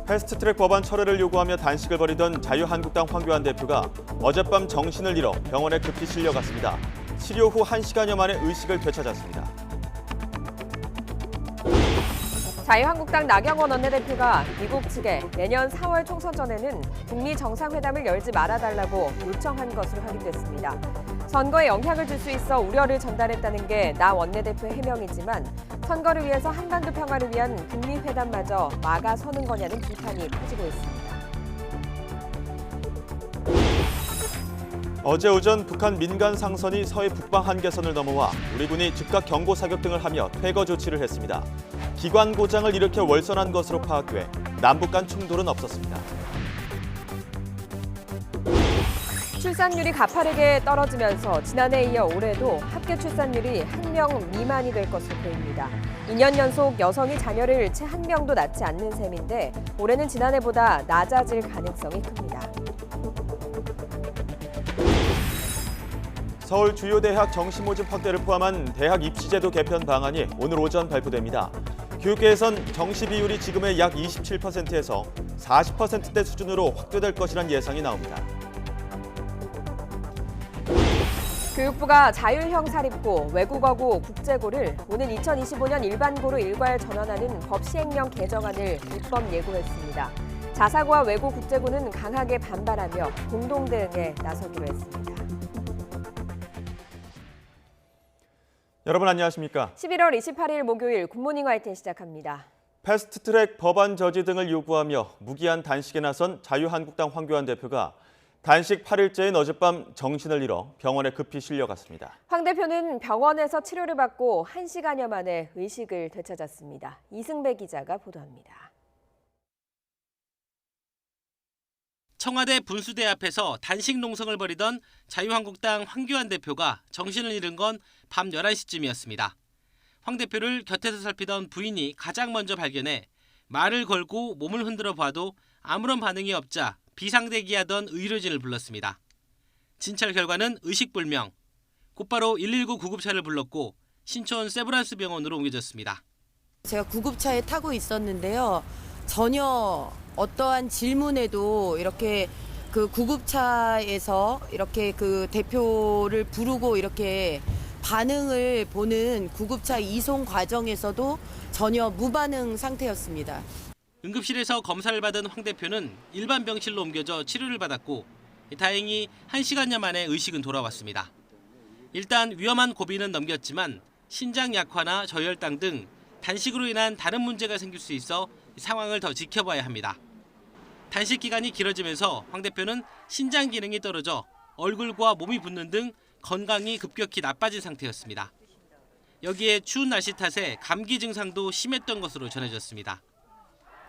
패스트트랙 법안 철회를 요구하며 단식을 벌이던 자유한국당 황교안 대표가 어젯밤 정신을 잃어 병원에 급히 실려갔습니다. 치료 후 1시간여 만에 의식을 되찾았습니다. 자유한국당 나경원 원내대표가 미국 측에 내년 4월 총선 전에는 북미 정상회담을 열지 말아달라고 요청한 것으로 확인됐습니다. 선거에 영향을 줄 수 있어 우려를 전달했다는 게 나 원내대표의 해명이지만 선거를 위해서 한반도 평화를 위한 북미 회담마저 막아서는 거냐는 비판이 커지고 있습니다. 어제 오전 북한 민간 상선이 서해 북방 한계선을 넘어와 우리 군이 즉각 경고 사격 등을 하며 퇴거 조치를 했습니다. 기관 고장을 일으켜 월선한 것으로 파악돼 남북 간 충돌은 없었습니다. 출산율이 가파르게 떨어지면서 지난해에 이어 올해도 합계 출산율이 1명 미만이 될 것으로 보입니다. 2년 연속 여성이 자녀를 채 1명도 낳지 않는 셈인데 올해는 지난해보다 낮아질 가능성이 큽니다. 서울 주요 대학 정시 모집 확대를 포함한 대학 입시제도 개편 방안이 오늘 오전 발표됩니다. 교육계에선 정시 비율이 지금의 약 27%에서 40%대 수준으로 확대될 것이란 예상이 나옵니다. 교육부가 자율형 사립고, 외국어고, 국제고를 오는 2025년 일반고로 일괄 전환하는 법 시행령 개정안을 입법 예고했습니다. 자사고와 외고 국제고는 강하게 반발하며 공동 대응에 나서기로 했습니다. 여러분 안녕하십니까? 11월 28일 목요일 굿모닝 화이팅 시작합니다. 패스트트랙 법안 저지 등을 요구하며 무기한 단식에 나선 자유한국당 황교안 대표가 단식 8일째인 어젯밤 정신을 잃어 병원에 급히 실려갔습니다. 황 대표는 병원에서 치료를 받고 1시간여 만에 의식을 되찾았습니다. 이승배 기자가 보도합니다. 청와대 분수대 앞에서 단식 농성을 벌이던 자유한국당 황교안 대표가 정신을 잃은 건 밤 11시쯤이었습니다. 황 대표를 곁에서 살피던 부인이 가장 먼저 발견해 말을 걸고 몸을 흔들어 봐도 아무런 반응이 없자 비상대기하던 의료진을 불렀습니다. 진찰 결과는 의식불명. 곧바로 119 구급차를 불렀고 신촌 세브란스 병원으로 옮겨졌습니다. 제가 구급차에 타고 있었는데요. 전혀 어떠한 질문에도 이렇게 그 구급차에서 이렇게 그 대표를 부르고 이렇게 반응을 보는 구급차 이송 과정에서도 전혀 무반응 상태였습니다. 응급실에서 검사를 받은 황 대표는 일반 병실로 옮겨져 치료를 받았고 다행히 1시간여 만에 의식은 돌아왔습니다. 일단 위험한 고비는 넘겼지만 신장 약화나 저혈당 등 단식으로 인한 다른 문제가 생길 수 있어 상황을 더 지켜봐야 합니다. 단식 기간이 길어지면서 황 대표는 신장 기능이 떨어져 얼굴과 몸이 붓는 등 건강이 급격히 나빠진 상태였습니다. 여기에 추운 날씨 탓에 감기 증상도 심했던 것으로 전해졌습니다.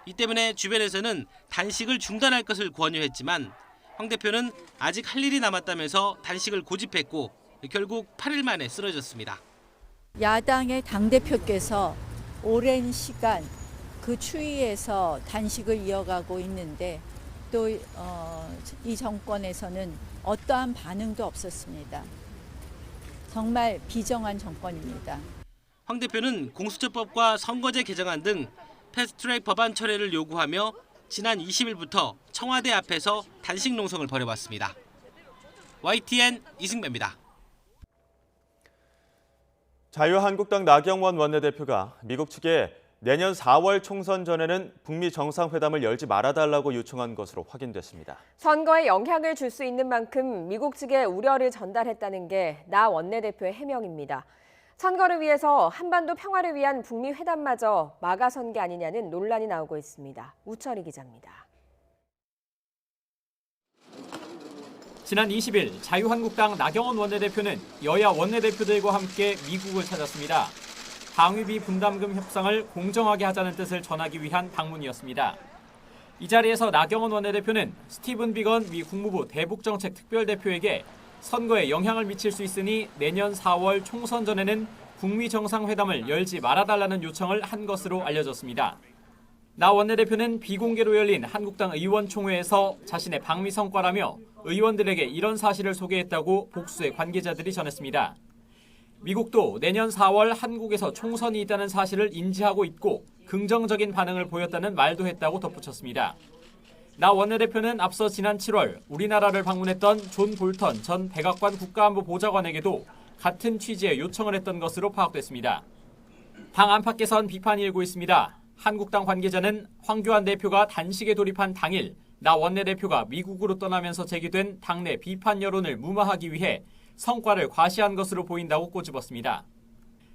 이 때문에 주변에서는 단식을 중단할 것을 권유했지만 황 대표는 아직 할 일이 남았다면서 단식을 고집했고 결국 8일 만에 쓰러졌습니다. 야당의 당대표께서 오랜 시간 그 추위에서 단식을 이어가고 있는데 또 이 정권에서는 어떠한 반응도 없었습니다. 정말 비정한 정권입니다. 황 대표는 공수처법과 선거제 개정안 등 패스트트랙 법안 철회를 요구하며 지난 20일부터 청와대 앞에서 단식 농성을 벌여왔습니다. YTN 이승배입니다. 자유한국당 나경원 원내대표가 미국 측에 내년 4월 총선 전에는 북미 정상회담을 열지 말아달라고 요청한 것으로 확인됐습니다. 선거에 영향을 줄 수 있는 만큼 미국 측에 우려를 전달했다는 게 나 원내대표의 해명입니다. 선거를 위해서 한반도 평화를 위한 북미 회담마저 막아선 게 아니냐는 논란이 나오고 있습니다. 우철희 기자입니다. 지난 20일 자유한국당 나경원 원내대표는 여야 원내대표들과 함께 미국을 찾았습니다. 방위비 분담금 협상을 공정하게 하자는 뜻을 전하기 위한 방문이었습니다. 이 자리에서 나경원 원내대표는 스티븐 비건 미 국무부 대북정책 특별대표에게 선거에 영향을 미칠 수 있으니 내년 4월 총선 전에는 북미 정상회담을 열지 말아달라는 요청을 한 것으로 알려졌습니다. 나 원내대표는 비공개로 열린 한국당 의원총회에서 자신의 방미 성과라며 의원들에게 이런 사실을 소개했다고 복수의 관계자들이 전했습니다. 미국도 내년 4월 한국에서 총선이 있다는 사실을 인지하고 있고 긍정적인 반응을 보였다는 말도 했다고 덧붙였습니다. 나 원내대표는 앞서 지난 7월 우리나라를 방문했던 존 볼턴 전 백악관 국가안보보좌관에게도 같은 취지의 요청을 했던 것으로 파악됐습니다. 당 안팎에선 비판이 일고 있습니다. 한국당 관계자는 황교안 대표가 단식에 돌입한 당일 나 원내대표가 미국으로 떠나면서 제기된 당내 비판 여론을 무마하기 위해 성과를 과시한 것으로 보인다고 꼬집었습니다.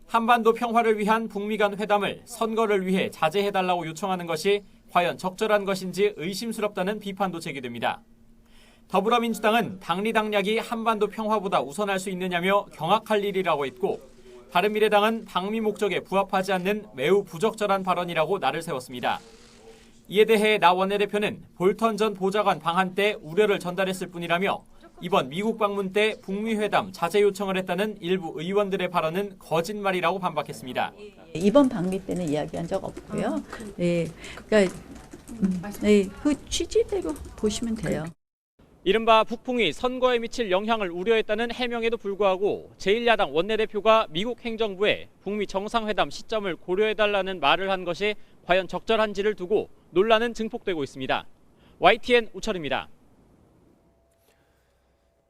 한반도 평화를 위한 북미 간 회담을 선거를 위해 자제해달라고 요청하는 것이 과연 적절한 것인지 의심스럽다는 비판도 제기됩니다. 더불어민주당은 당리당략이 한반도 평화보다 우선할 수 있느냐며 경악할 일이라고 했고, 바른미래당은 방미 목적에 부합하지 않는 매우 부적절한 발언이라고 날을 세웠습니다. 이에 대해 나 원내대표는 볼턴 전 보좌관 방한 때 우려를 전달했을 뿐이라며 이번 미국 방문 때 북미 회담 자제 요청을 했다는 일부 의원들의 발언은 거짓말이라고 반박했습니다. 이번 방미 때는 이야기한 적 없고요. 네, 그러니까 네, 그 취지대로 보시면 돼요. 이른바 북풍이 선거에 미칠 영향을 우려했다는 해명에도 불구하고 제1야당 원내대표가 미국 행정부에 북미 정상회담 시점을 고려해달라는 말을 한 것이 과연 적절한지를 두고 논란은 증폭되고 있습니다. YTN 우철입니다.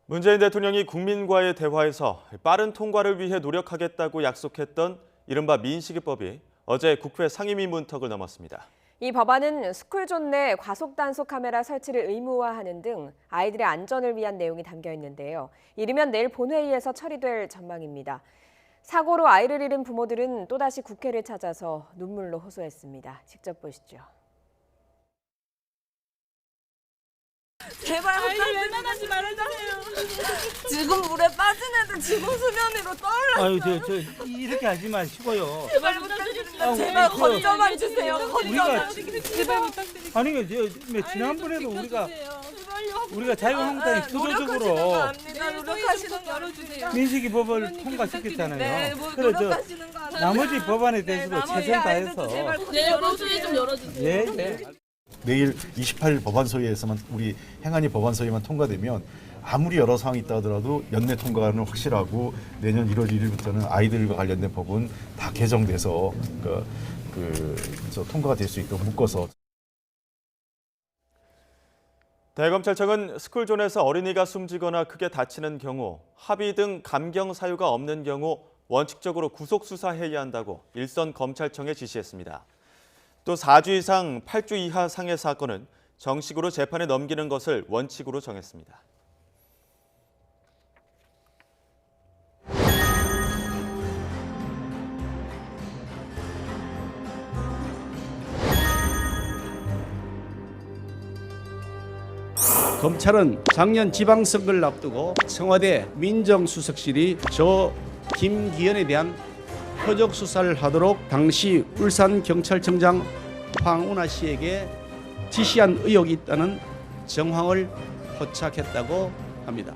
문재인 대통령이 국민과의 대화에서 빠른 통과를 위해 노력하겠다고 약속했던 이른바 민식이법이 어제 국회 상임위 문턱을 넘었습니다. 이 법안은 스쿨존 내 과속 단속 카메라 설치를 의무화하는 등 아이들의 안전을 위한 내용이 담겨 있는데요. 이르면 내일 본회의에서 처리될 전망입니다. 사고로 아이를 잃은 부모들은 또다시 국회를 찾아서 눈물로 호소했습니다. 직접 보시죠. 제발 부탁드립니다. 지금 물에 빠진 애들 지금 수면 위로 떠올랐어요. 아유, 저 이렇게 하지 마시고요. 제발 부탁드립니다. 제발 건져만 주세요. 건져만 제발 부탁드립니다. 아니, 지난번에도 우리가 자유한국당이 표조적으로 노력하시는 거 열어주세요. 민식이 법을 통과시켰잖아요. 네, 그래서 노력하시는 거 알아요. 나머지 법안에 대해서도 나머지 최선 아이들도 다해서 제발 건져만 좀 열어주세요. 예, 예. 내일 28일 법안소위에서만 우리 행안위 법안소위만 통과되면 아무리 여러 상황이 있다 하더라도 연내 통과는 확실하고 내년 1월 1일부터는 아이들과 관련된 법은 다 개정돼서 통과가 될 수 있도록 묶어서. 대검찰청은 스쿨존에서 어린이가 숨지거나 크게 다치는 경우 합의 등 감경 사유가 없는 경우 원칙적으로 구속 수사해야 한다고 일선 검찰청에 지시했습니다. 또 4주 이상 8주 이하 상해 사건은 정식으로 재판에 넘기는 것을 원칙으로 정했습니다. 검찰은 작년 지방선거를 앞두고 청와대 민정수석실이 저 김기현에 대한 표적 수사를 하도록 당시 울산경찰청장 황운하 씨에게 지시한 의혹이 있다는 정황을 포착했다고 합니다.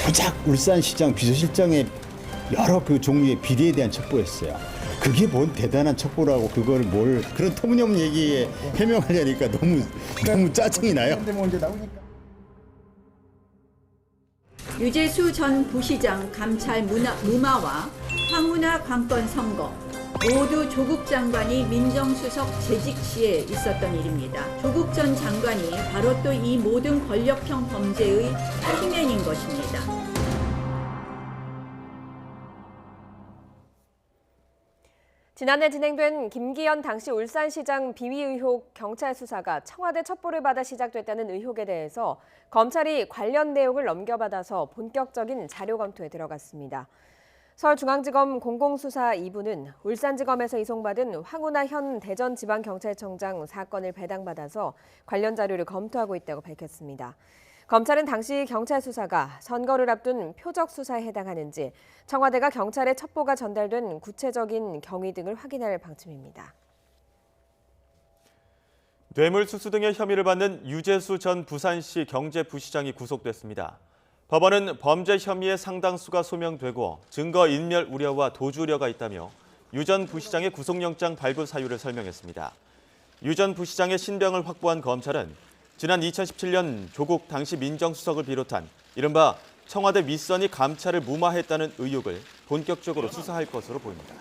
고작 울산시장 비서실장의 여러 종류의 비리에 대한 첩보였어요. 그게 뭔 대단한 첩보라고 그걸 그런 터무니없는 얘기에 해명하려니까 너무 짜증이 나요. 유재수 전 부시장 감찰 무마와 황운하 관건 선거 모두 조국 장관이 민정수석 재직 시에 있었던 일입니다. 조국 전 장관이 바로 또 이 모든 권력형 범죄의 키맨인 것입니다. 지난해 진행된 김기현 당시 울산시장 비위 의혹 경찰 수사가 청와대 첩보를 받아 시작됐다는 의혹에 대해서 검찰이 관련 내용을 넘겨받아서 본격적인 자료 검토에 들어갔습니다. 서울중앙지검 공공수사 2부는 울산지검에서 이송받은 황운하 현 대전지방경찰청장 사건을 배당받아서 관련 자료를 검토하고 있다고 밝혔습니다. 검찰은 당시 경찰 수사가 선거를 앞둔 표적 수사에 해당하는지 청와대가 경찰에 첩보가 전달된 구체적인 경위 등을 확인할 방침입니다. 뇌물수수 등의 혐의를 받는 유재수 전 부산시 경제부시장이 구속됐습니다. 법원은 범죄 혐의의 상당수가 소명되고 증거인멸 우려와 도주 우려가 있다며 유 전 부시장의 구속영장 발부 사유를 설명했습니다. 유 전 부시장의 신병을 확보한 검찰은 지난 2017년 조국 당시 민정수석을 비롯한 이른바 청와대 윗선이 감찰을 무마했다는 의혹을 본격적으로 수사할 것으로 보입니다.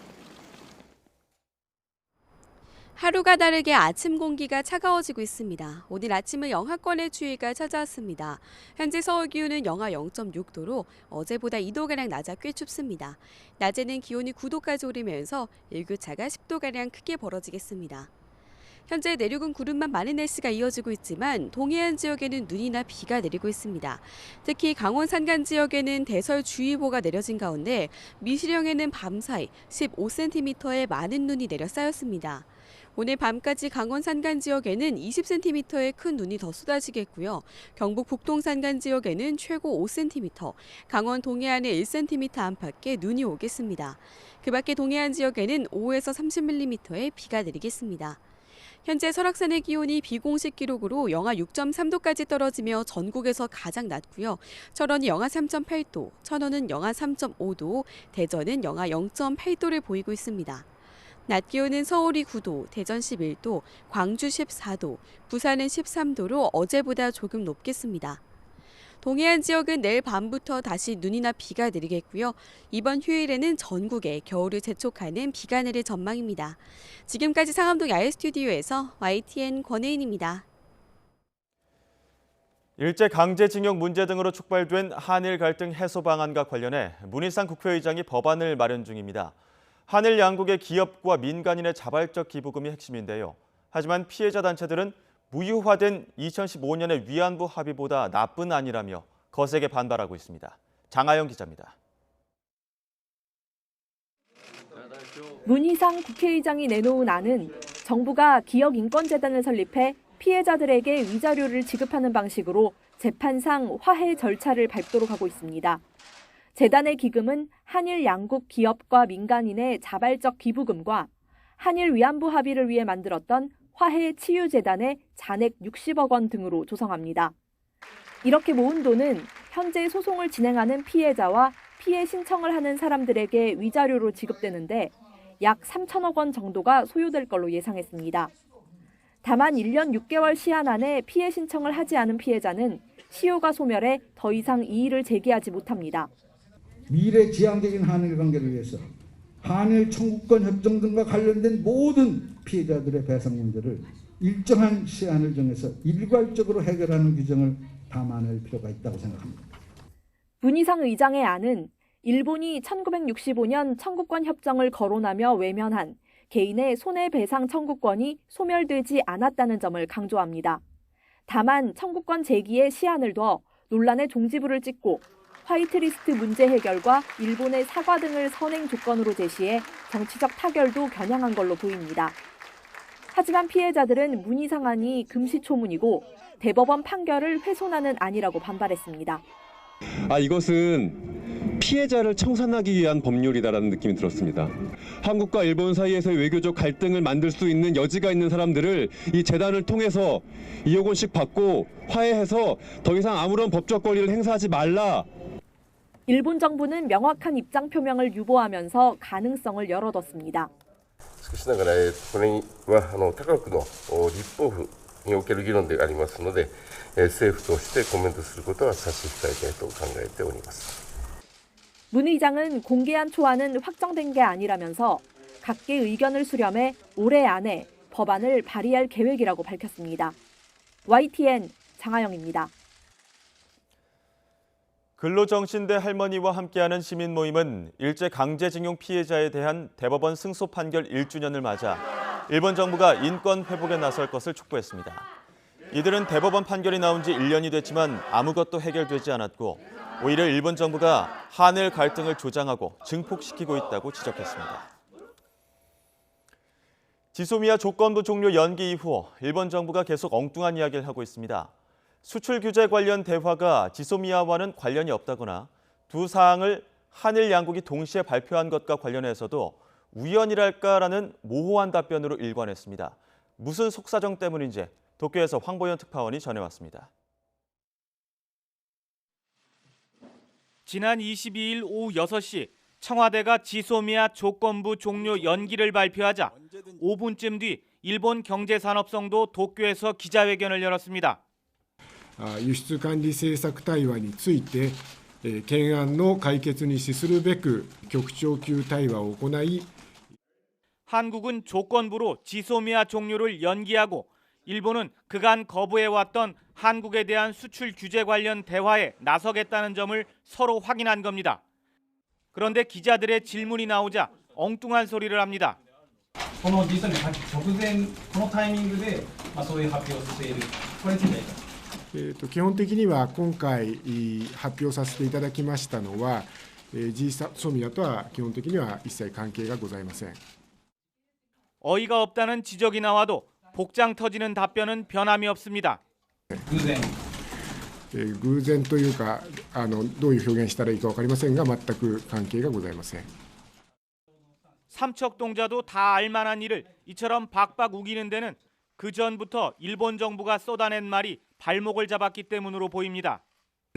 하루가 다르게 아침 공기가 차가워지고 있습니다. 오늘 아침은 영하권의 추위가 찾아왔습니다. 현재 서울 기온은 영하 0.6도로 어제보다 2도가량 낮아 꽤 춥습니다. 낮에는 기온이 9도까지 오르면서 일교차가 10도가량 크게 벌어지겠습니다. 현재 내륙은 구름만 많은 날씨가 이어지고 있지만 동해안 지역에는 눈이나 비가 내리고 있습니다. 특히 강원 산간 지역에는 대설주의보가 내려진 가운데 미시령에는 밤사이 15cm의 많은 눈이 내려 쌓였습니다. 오늘 밤까지 강원 산간 지역에는 20cm의 큰 눈이 더 쏟아지겠고요. 경북 북동 산간 지역에는 최고 5cm, 강원 동해안에 1cm 안팎의 눈이 오겠습니다. 그 밖에 동해안 지역에는 5에서 30mm의 비가 내리겠습니다. 현재 설악산의 기온이 비공식 기록으로 영하 6.3도까지 떨어지며 전국에서 가장 낮고요. 철원이 영하 3.8도, 천원은 영하 3.5도, 대전은 영하 0.8도를 보이고 있습니다. 낮 기온은 서울이 9도, 대전 11도, 광주 14도, 부산은 13도로 어제보다 조금 높겠습니다. 동해안 지역은 내일 밤부터 다시 눈이나 비가 내리겠고요. 이번 휴일에는 전국에 겨울을 재촉하는 비가 내릴 전망입니다. 지금까지 상암동 야외 스튜디오에서 YTN 권혜인입니다. 일제 강제징용 문제 등으로 촉발된 한일 갈등 해소 방안과 관련해 문희상 국회의장이 법안을 마련 중입니다. 한일 양국의 기업과 민간인의 자발적 기부금이 핵심인데요. 하지만 피해자 단체들은 무효화된 2015년의 위안부 합의보다 나쁜 안이라며 거세게 반발하고 있습니다. 장하영 기자입니다. 문희상 국회의장이 내놓은 안은 정부가 기업인권재단을 설립해 피해자들에게 위자료를 지급하는 방식으로 재판상 화해 절차를 밟도록 하고 있습니다. 재단의 기금은 한일 양국 기업과 민간인의 자발적 기부금과 한일 위안부 합의를 위해 만들었던 화해치유재단의 잔액 60억 원 등으로 조성합니다. 이렇게 모은 돈은 현재 소송을 진행하는 피해자와 피해 신청을 하는 사람들에게 위자료로 지급되는데 약 3천억 원 정도가 소요될 걸로 예상했습니다. 다만 1년 6개월 시한 안에 피해 신청을 하지 않은 피해자는 시효가 소멸해 더 이상 이의를 제기하지 못합니다. 미래지향적인 한일 관계를 위해서 한일 청구권 협정 등과 관련된 모든 피해자들의 배상 문제를 일정한 시한을 정해서 일괄적으로 해결하는 규정을 담아낼 필요가 있다고 생각합니다. 문희상 의장의 안은 일본이 1965년 청구권 협정을 거론하며 외면한 개인의 손해배상 청구권이 소멸되지 않았다는 점을 강조합니다. 다만 청구권 제기에 시한을 둬 논란의 종지부를 찍고 화이트리스트 문제 해결과 일본의 사과 등을 선행 조건으로 제시해 정치적 타결도 겨냥한 걸로 보입니다. 하지만 피해자들은 문희상 안이 금시초문이고 대법원 판결을 훼손하는 안이라고 반발했습니다. 이것은 피해자를 청산하기 위한 법률이다라는 느낌이 들었습니다. 한국과 일본 사이에서의 외교적 갈등을 만들 수 있는 여지가 있는 사람들을 이 재단을 통해서 2억 원씩 받고 화해해서 더 이상 아무런 법적 권리를 행사하지 말라. 일본 정부는 명확한 입장 표명을 유보하면서 가능성을 열어뒀습니다. しかしながらこれは他国の立法府における議論でありますので、政府としてコメントすることは差し控えたいと考えております。 문 의장은 공개한 초안은 확정된 게 아니라면서 각계 의견을 수렴해 올해 안에 법안을 발의할 계획이라고 밝혔습니다. YTN 장하영입니다. 근로정신대 할머니와 함께하는 시민 모임은 일제 강제징용 피해자에 대한 대법원 승소 판결 1주년을 맞아 일본 정부가 인권 회복에 나설 것을 촉구했습니다. 이들은 대법원 판결이 나온 지 1년이 됐지만 아무것도 해결되지 않았고 오히려 일본 정부가 한일 갈등을 조장하고 증폭시키고 있다고 지적했습니다. 지소미아 조건부 종료 연기 이후 일본 정부가 계속 엉뚱한 이야기를 하고 있습니다. 수출 규제 관련 대화가 지소미아와는 관련이 없다거나 두 사항을 한일 양국이 동시에 발표한 것과 관련해서도 우연이랄까라는 모호한 답변으로 일관했습니다. 무슨 속사정 때문인지 도쿄에서 황보현 특파원이 전해왔습니다. 지난 22일 오후 6시 청와대가 지소미아 조건부 종료 연기를 발표하자 5분쯤 뒤 일본 경제산업성도 도쿄에서 기자회견을 열었습니다. 輸出管理政策対話について懸案の解決に資するべく局長級対話を行い 한국은 조건부로 지소미아 종료를 연기하고 일본은 그간 거부해왔던 한국에 대한 수출 규제 관련 대화에 나서겠다는 점을 서로 확인한 겁니다. 그런데 기자들의 질문이 나오자 엉뚱한 소리를 합니다. この実際に直前このタイミングでそういう発表をしているこれについてはいかがですか。基本的には今回発表させていただきましたのは、GSOMIAとは基本的には一切関係がございません。 어이가 없다는 지적이 나와도 복장 터지는 답변은 변함이 없습니다. 偶然というかどういう表現したらいいか分かりませんが全く関係がございません。 삼척동자도 다 알만한 일을 이처럼 박박 우기는 데는 그 전부터 일본 정부가 쏟아낸 말이 발목을 잡았기 때문으로 보입니다.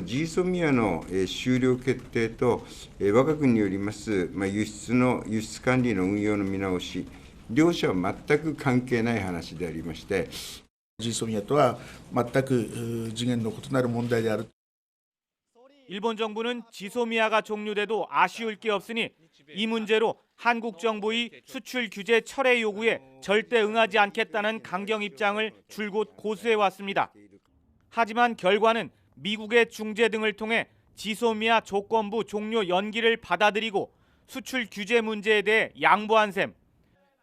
GSOMIAの終了決定と我が国によります輸出管理の運用の見直し、両者は全く関係ない話でありまして、GSOMIAとは全く次元の異なる問題である。 일본 정부는 지소미아가 종료돼도 아쉬울 게 없으니 이 문제로 한국 정부의 수출 규제 철회 요구에 절대 응하지 않겠다는 강경 입장을 줄곧 고수해왔습니다. 하지만 결과는 미국의 중재 등을 통해 지소미아 조건부 종료 연기를 받아들이고 수출 규제 문제에 대해 양보한 셈.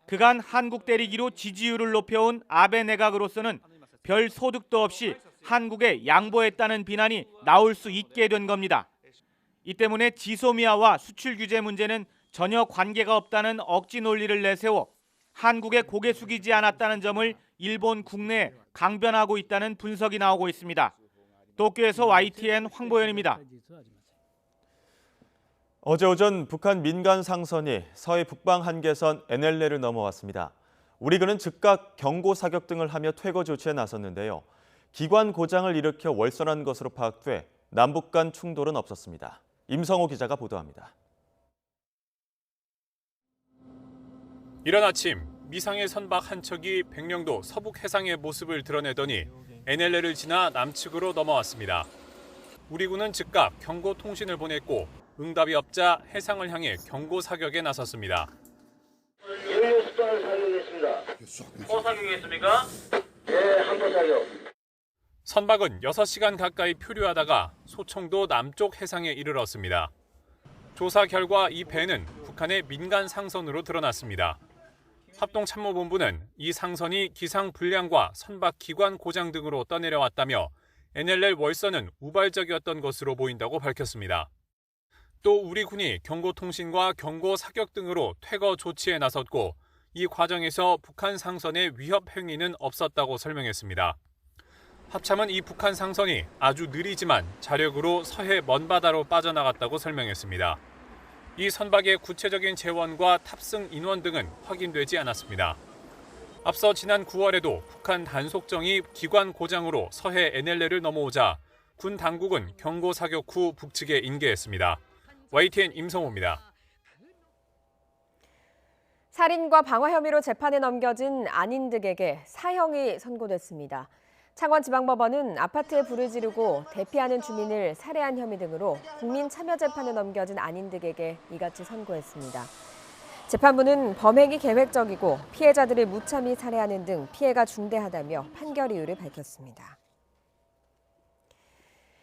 그간 한국 때리기로 지지율을 높여온 아베 내각으로서는 별 소득도 없이 한국에 양보했다는 비난이 나올 수 있게 된 겁니다. 이 때문에 지소미아와 수출 규제 문제는 전혀 관계가 없다는 억지 논리를 내세워 한국에 고개 숙이지 않았다는 점을 일본 국내에 강변하고 있다는 분석이 나오고 있습니다. 도쿄에서 YTN 황보현입니다. 어제 오전 북한 민간 상선이 서해 북방 한계선 NLL을 넘어왔습니다. 우리군은 즉각 경고 사격 등을 하며 퇴거 조치에 나섰는데요. 기관 고장을 일으켜 월선한 것으로 파악돼 남북 간 충돌은 없었습니다. 임성호 기자가 보도합니다. 이른 아침 미상의 선박 한 척이 백령도 서북 해상의 모습을 드러내더니 NLL을 지나 남측으로 넘어왔습니다. 우리군은 즉각 경고 통신을 보냈고 응답이 없자 해상을 향해 경고 사격에 나섰습니다. 유효 수단을 사격했습니다. 사격했습니까? 네, 한포 사격. 선박은 6시간 가까이 표류하다가 소청도 남쪽 해상에 이르렀습니다. 조사 결과 이 배는 북한의 민간 상선으로 드러났습니다. 합동참모본부는 이 상선이 기상 불량과 선박 기관 고장 등으로 떠내려왔다며 NLL 월선은 우발적이었던 것으로 보인다고 밝혔습니다. 또 우리 군이 경고통신과 경고 사격 등으로 퇴거 조치에 나섰고 이 과정에서 북한 상선의 위협 행위는 없었다고 설명했습니다. 합참은 이 북한 상선이 아주 느리지만 자력으로 서해 먼바다로 빠져나갔다고 설명했습니다. 이 선박의 구체적인 재원과 탑승 인원 등은 확인되지 않았습니다. 앞서 지난 9월에도 북한 단속정이 기관 고장으로 서해 NLL을 넘어오자 군 당국은 경고 사격 후 북측에 인계했습니다. YTN 임성호입니다. 살인과 방화 혐의로 재판에 넘겨진 안인득에게 사형이 선고됐습니다. 창원지방법원은 아파트에 불을 지르고 대피하는 주민을 살해한 혐의 등으로 국민참여재판에 넘겨진 안인득에게 이같이 선고했습니다. 재판부는 범행이 계획적이고 피해자들을 무참히 살해하는 등 피해가 중대하다며 판결 이유를 밝혔습니다.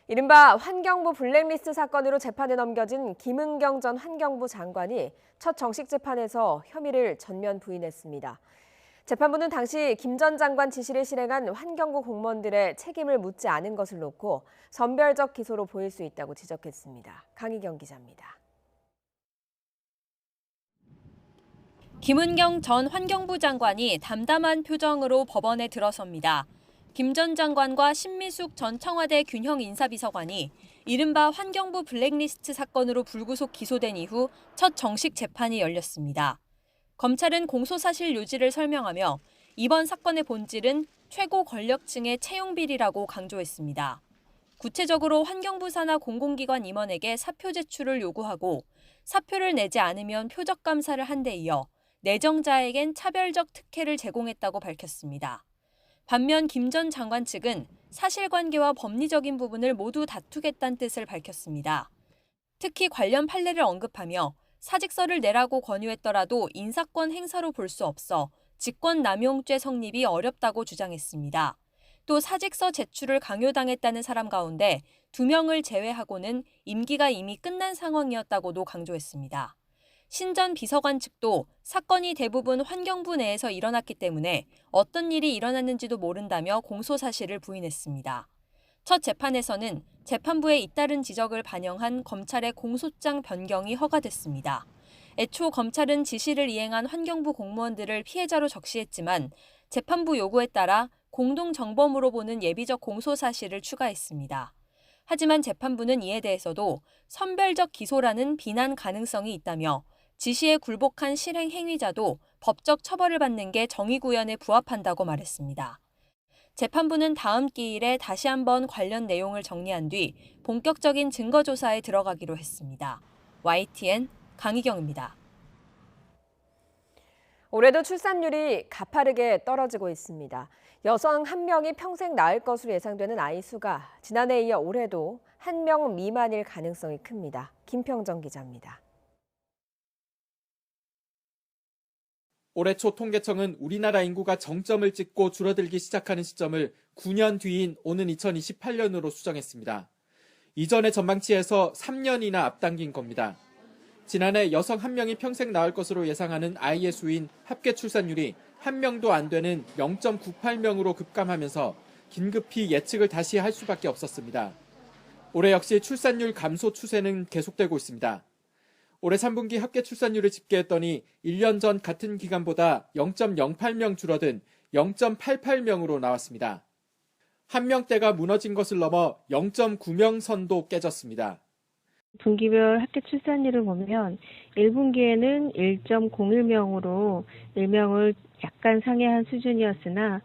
이른바 환경부 블랙리스트 사건으로 재판에 넘겨진 김은경 전 환경부 장관이 첫 정식 재판에서 혐의를 전면 부인했습니다. 재판부는 당시 김 전 장관 지시를 실행한 환경부 공무원들의 책임을 묻지 않은 것을 놓고 선별적 기소로 보일 수 있다고 지적했습니다. 강희경 기자입니다. 김은경 전 환경부 장관이 담담한 표정으로 법원에 들어섭니다. 김 전 장관과 신미숙 전 청와대 균형 인사비서관이 이른바 환경부 블랙리스트 사건으로 불구속 기소된 이후 첫 정식 재판이 열렸습니다. 검찰은 공소사실 유지를 설명하며 이번 사건의 본질은 최고 권력층의 채용 비리라고 강조했습니다. 구체적으로 환경부 산하 공공기관 임원에게 사표 제출을 요구하고 사표를 내지 않으면 표적 감사를 한 데 이어 내정자에겐 차별적 특혜를 제공했다고 밝혔습니다. 반면 김 전 장관 측은 사실관계와 법리적인 부분을 모두 다투겠다는 뜻을 밝혔습니다. 특히 관련 판례를 언급하며 사직서를 내라고 권유했더라도 인사권 행사로 볼 수 없어 직권남용죄 성립이 어렵다고 주장했습니다. 또 사직서 제출을 강요당했다는 사람 가운데 2명을 제외하고는 임기가 이미 끝난 상황이었다고도 강조했습니다. 신 전 비서관 측도 사건이 대부분 환경부 내에서 일어났기 때문에 어떤 일이 일어났는지도 모른다며 공소 사실을 부인했습니다. 첫 재판에서는 재판부의 잇따른 지적을 반영한 검찰의 공소장 변경이 허가됐습니다. 애초 검찰은 지시를 이행한 환경부 공무원들을 피해자로 적시했지만 재판부 요구에 따라 공동정범으로 보는 예비적 공소 사실을 추가했습니다. 하지만 재판부는 이에 대해서도 선별적 기소라는 비난 가능성이 있다며 지시에 굴복한 실행 행위자도 법적 처벌을 받는 게 정의 구현에 부합한다고 말했습니다. 재판부는 다음 기일에 다시 한번 관련 내용을 정리한 뒤 본격적인 증거 조사에 들어가기로 했습니다. YTN 강희경입니다. 올해도 출산율이 가파르게 떨어지고 있습니다. 여성 1명이 평생 낳을 것으로 예상되는 아이 수가 지난해에 이어 올해도 1명 미만일 가능성이 큽니다. 김평정 기자입니다. 올해 초 통계청은 우리나라 인구가 정점을 찍고 줄어들기 시작하는 시점을 9년 뒤인 오는 2028년으로 수정했습니다. 이전의 전망치에서 3년이나 앞당긴 겁니다. 지난해 여성 1명이 평생 낳을 것으로 예상하는 아이의 수인 합계 출산율이 1명도 안 되는 0.98명으로 급감하면서 긴급히 예측을 다시 할 수밖에 없었습니다. 올해 역시 출산율 감소 추세는 계속되고 있습니다. 올해 3분기 합계 출산율을 집계했더니 1년 전 같은 기간보다 0.08명 줄어든 0.88명으로 나왔습니다. 1명대가 무너진 것을 넘어 0.9명 선도 깨졌습니다. 분기별 합계 출산율을 보면 1분기에는 1.01명으로 1명을 약간 상회한 수준이었으나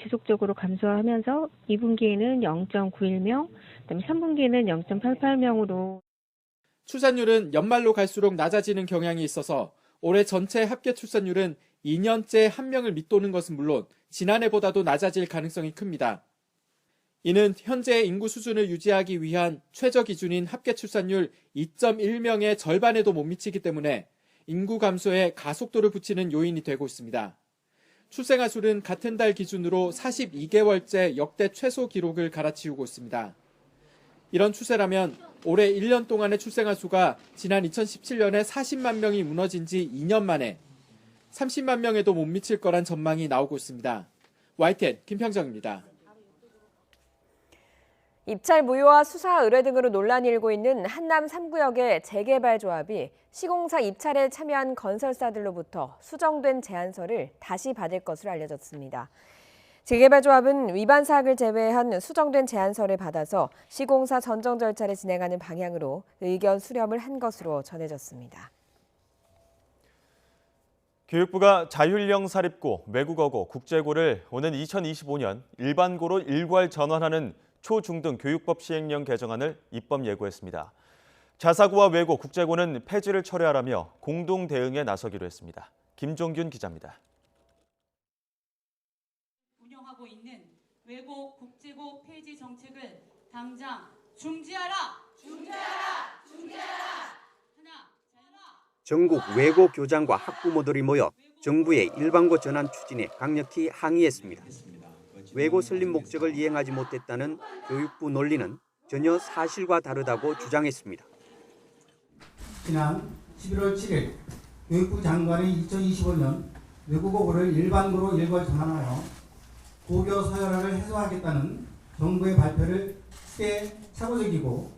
지속적으로 감소하면서 2분기에는 0.91명, 그다음에 3분기에는 0.88명으로 출산율은 연말로 갈수록 낮아지는 경향이 있어서 올해 전체 합계 출산율은 2년째 1명을 밑도는 것은 물론 지난해보다도 낮아질 가능성이 큽니다. 이는 현재의 인구 수준을 유지하기 위한 최저 기준인 합계 출산율 2.1명의 절반에도 못 미치기 때문에 인구 감소에 가속도를 붙이는 요인이 되고 있습니다. 출생아 수는 같은 달 기준으로 42개월째 역대 최소 기록을 갈아치우고 있습니다. 이런 추세라면 올해 1년 동안의 출생아 수가 지난 2017년에 40만 명이 무너진 지 2년 만에 30만 명에도 못 미칠 거란 전망이 나오고 있습니다. YTN 김평정입니다. 입찰 무효와 수사 의뢰 등으로 논란이 일고 있는 한남 3구역의 재개발 조합이 시공사 입찰에 참여한 건설사들로부터 수정된 제안서를 다시 받을 것으로 알려졌습니다. 재개발 조합은 위반 사항을 제외한 수정된 제안서를 받아서 시공사 선정 절차를 진행하는 방향으로 의견 수렴을 한 것으로 전해졌습니다. 교육부가 자율형 사립고, 외국어고, 국제고를 오는 2025년 일반고로 일괄 전환하는 초중등 교육법 시행령 개정안을 입법 예고했습니다. 자사고와 외고, 국제고는 폐지를 철회하라며 공동 대응에 나서기로 했습니다. 김종균 기자입니다. 운영하고 있는 외고, 국제고 폐지 정책을 당장 중지하라! 중지하라! 중지하라! 전국 외고 교장과 학부모들이 모여 정부의 일반고 전환 추진에 강력히 항의했습니다. 외고 설립 목적을 이행하지 못했다는 교육부 논리는 전혀 사실과 다르다고 주장했습니다. 지난 11월 7일 교육부 장관이 2025년 외국어고를 일반고로 일괄 전환하여 고교 서열화를 해소하겠다는 정부의 발표를 크게 착오적이고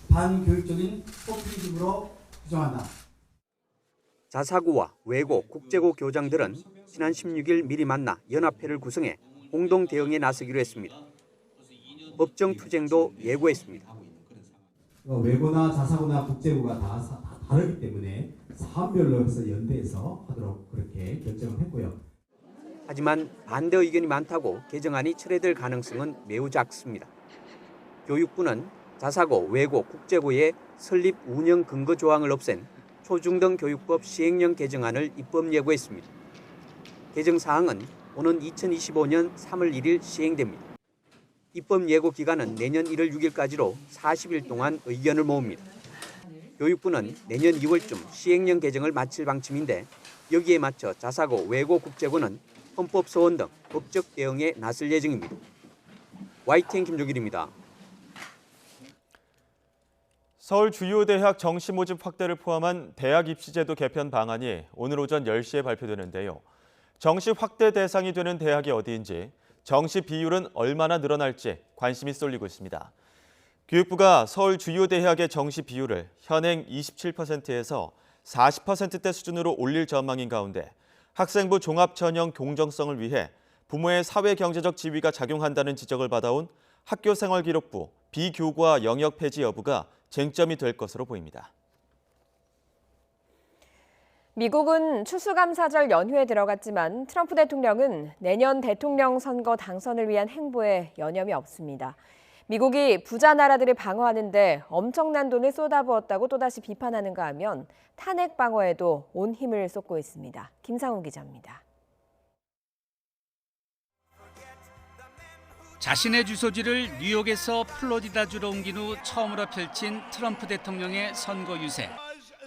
반교육적인 포퓰리즘으로 규정한다. 자사고와 외고, 국제고 교장들은 지난 16일 미리 만나 연합회를 구성해 공동 대응에 나서기로 했습니다. 법정 투쟁도 예고했습니다. 외고나 자사고나 국제고가 다 다르기 때문에 사안별로 해서 연대해서 하도록 그렇게 결정을 했고요. 하지만 반대 의견이 많다고 개정안이 철회될 가능성은 매우 작습니다. 교육부는 자사고, 외고, 국제고의 설립 운영 근거 조항을 없앤 초중등 교육법 시행령 개정안을 입법 예고했습니다. 개정 사항은 오는 2025년 3월 1일 시행됩니다. 입법 예고 기간은 내년 1월 6일까지로 40일 동안 의견을 모읍니다. 교육부는 내년 2월쯤 시행령 개정을 마칠 방침인데 여기에 맞춰 자사고 외고국제고는 헌법 소원 등 법적 대응에 나설 예정입니다. YTN 김종길입니다. 서울 주요 대학 정시 모집 확대를 포함한 대학 입시제도 개편 방안이 오늘 오전 10시에 발표되는데요. 정시 확대 대상이 되는 대학이 어디인지, 정시 비율은 얼마나 늘어날지 관심이 쏠리고 있습니다. 교육부가 서울 주요 대학의 정시 비율을 현행 27%에서 40%대 수준으로 올릴 전망인 가운데 학생부 종합 전형 공정성을 위해 부모의 사회경제적 지위가 작용한다는 지적을 받아온 학교생활기록부 비교과 영역 폐지 여부가 쟁점이 될 것으로 보입니다. 미국은 추수감사절 연휴에 들어갔지만 트럼프 대통령은 내년 대통령 선거 당선을 위한 행보에 여념이 없습니다. 미국이 부자 나라들을 방어하는 데 엄청난 돈을 쏟아부었다고 또다시 비판하는가 하면 탄핵 방어에도 온 힘을 쏟고 있습니다. 김상우 기자입니다. 자신의 주소지를 뉴욕에서 플로리다주로 옮긴 후 처음으로 펼친 트럼프 대통령의 선거 유세.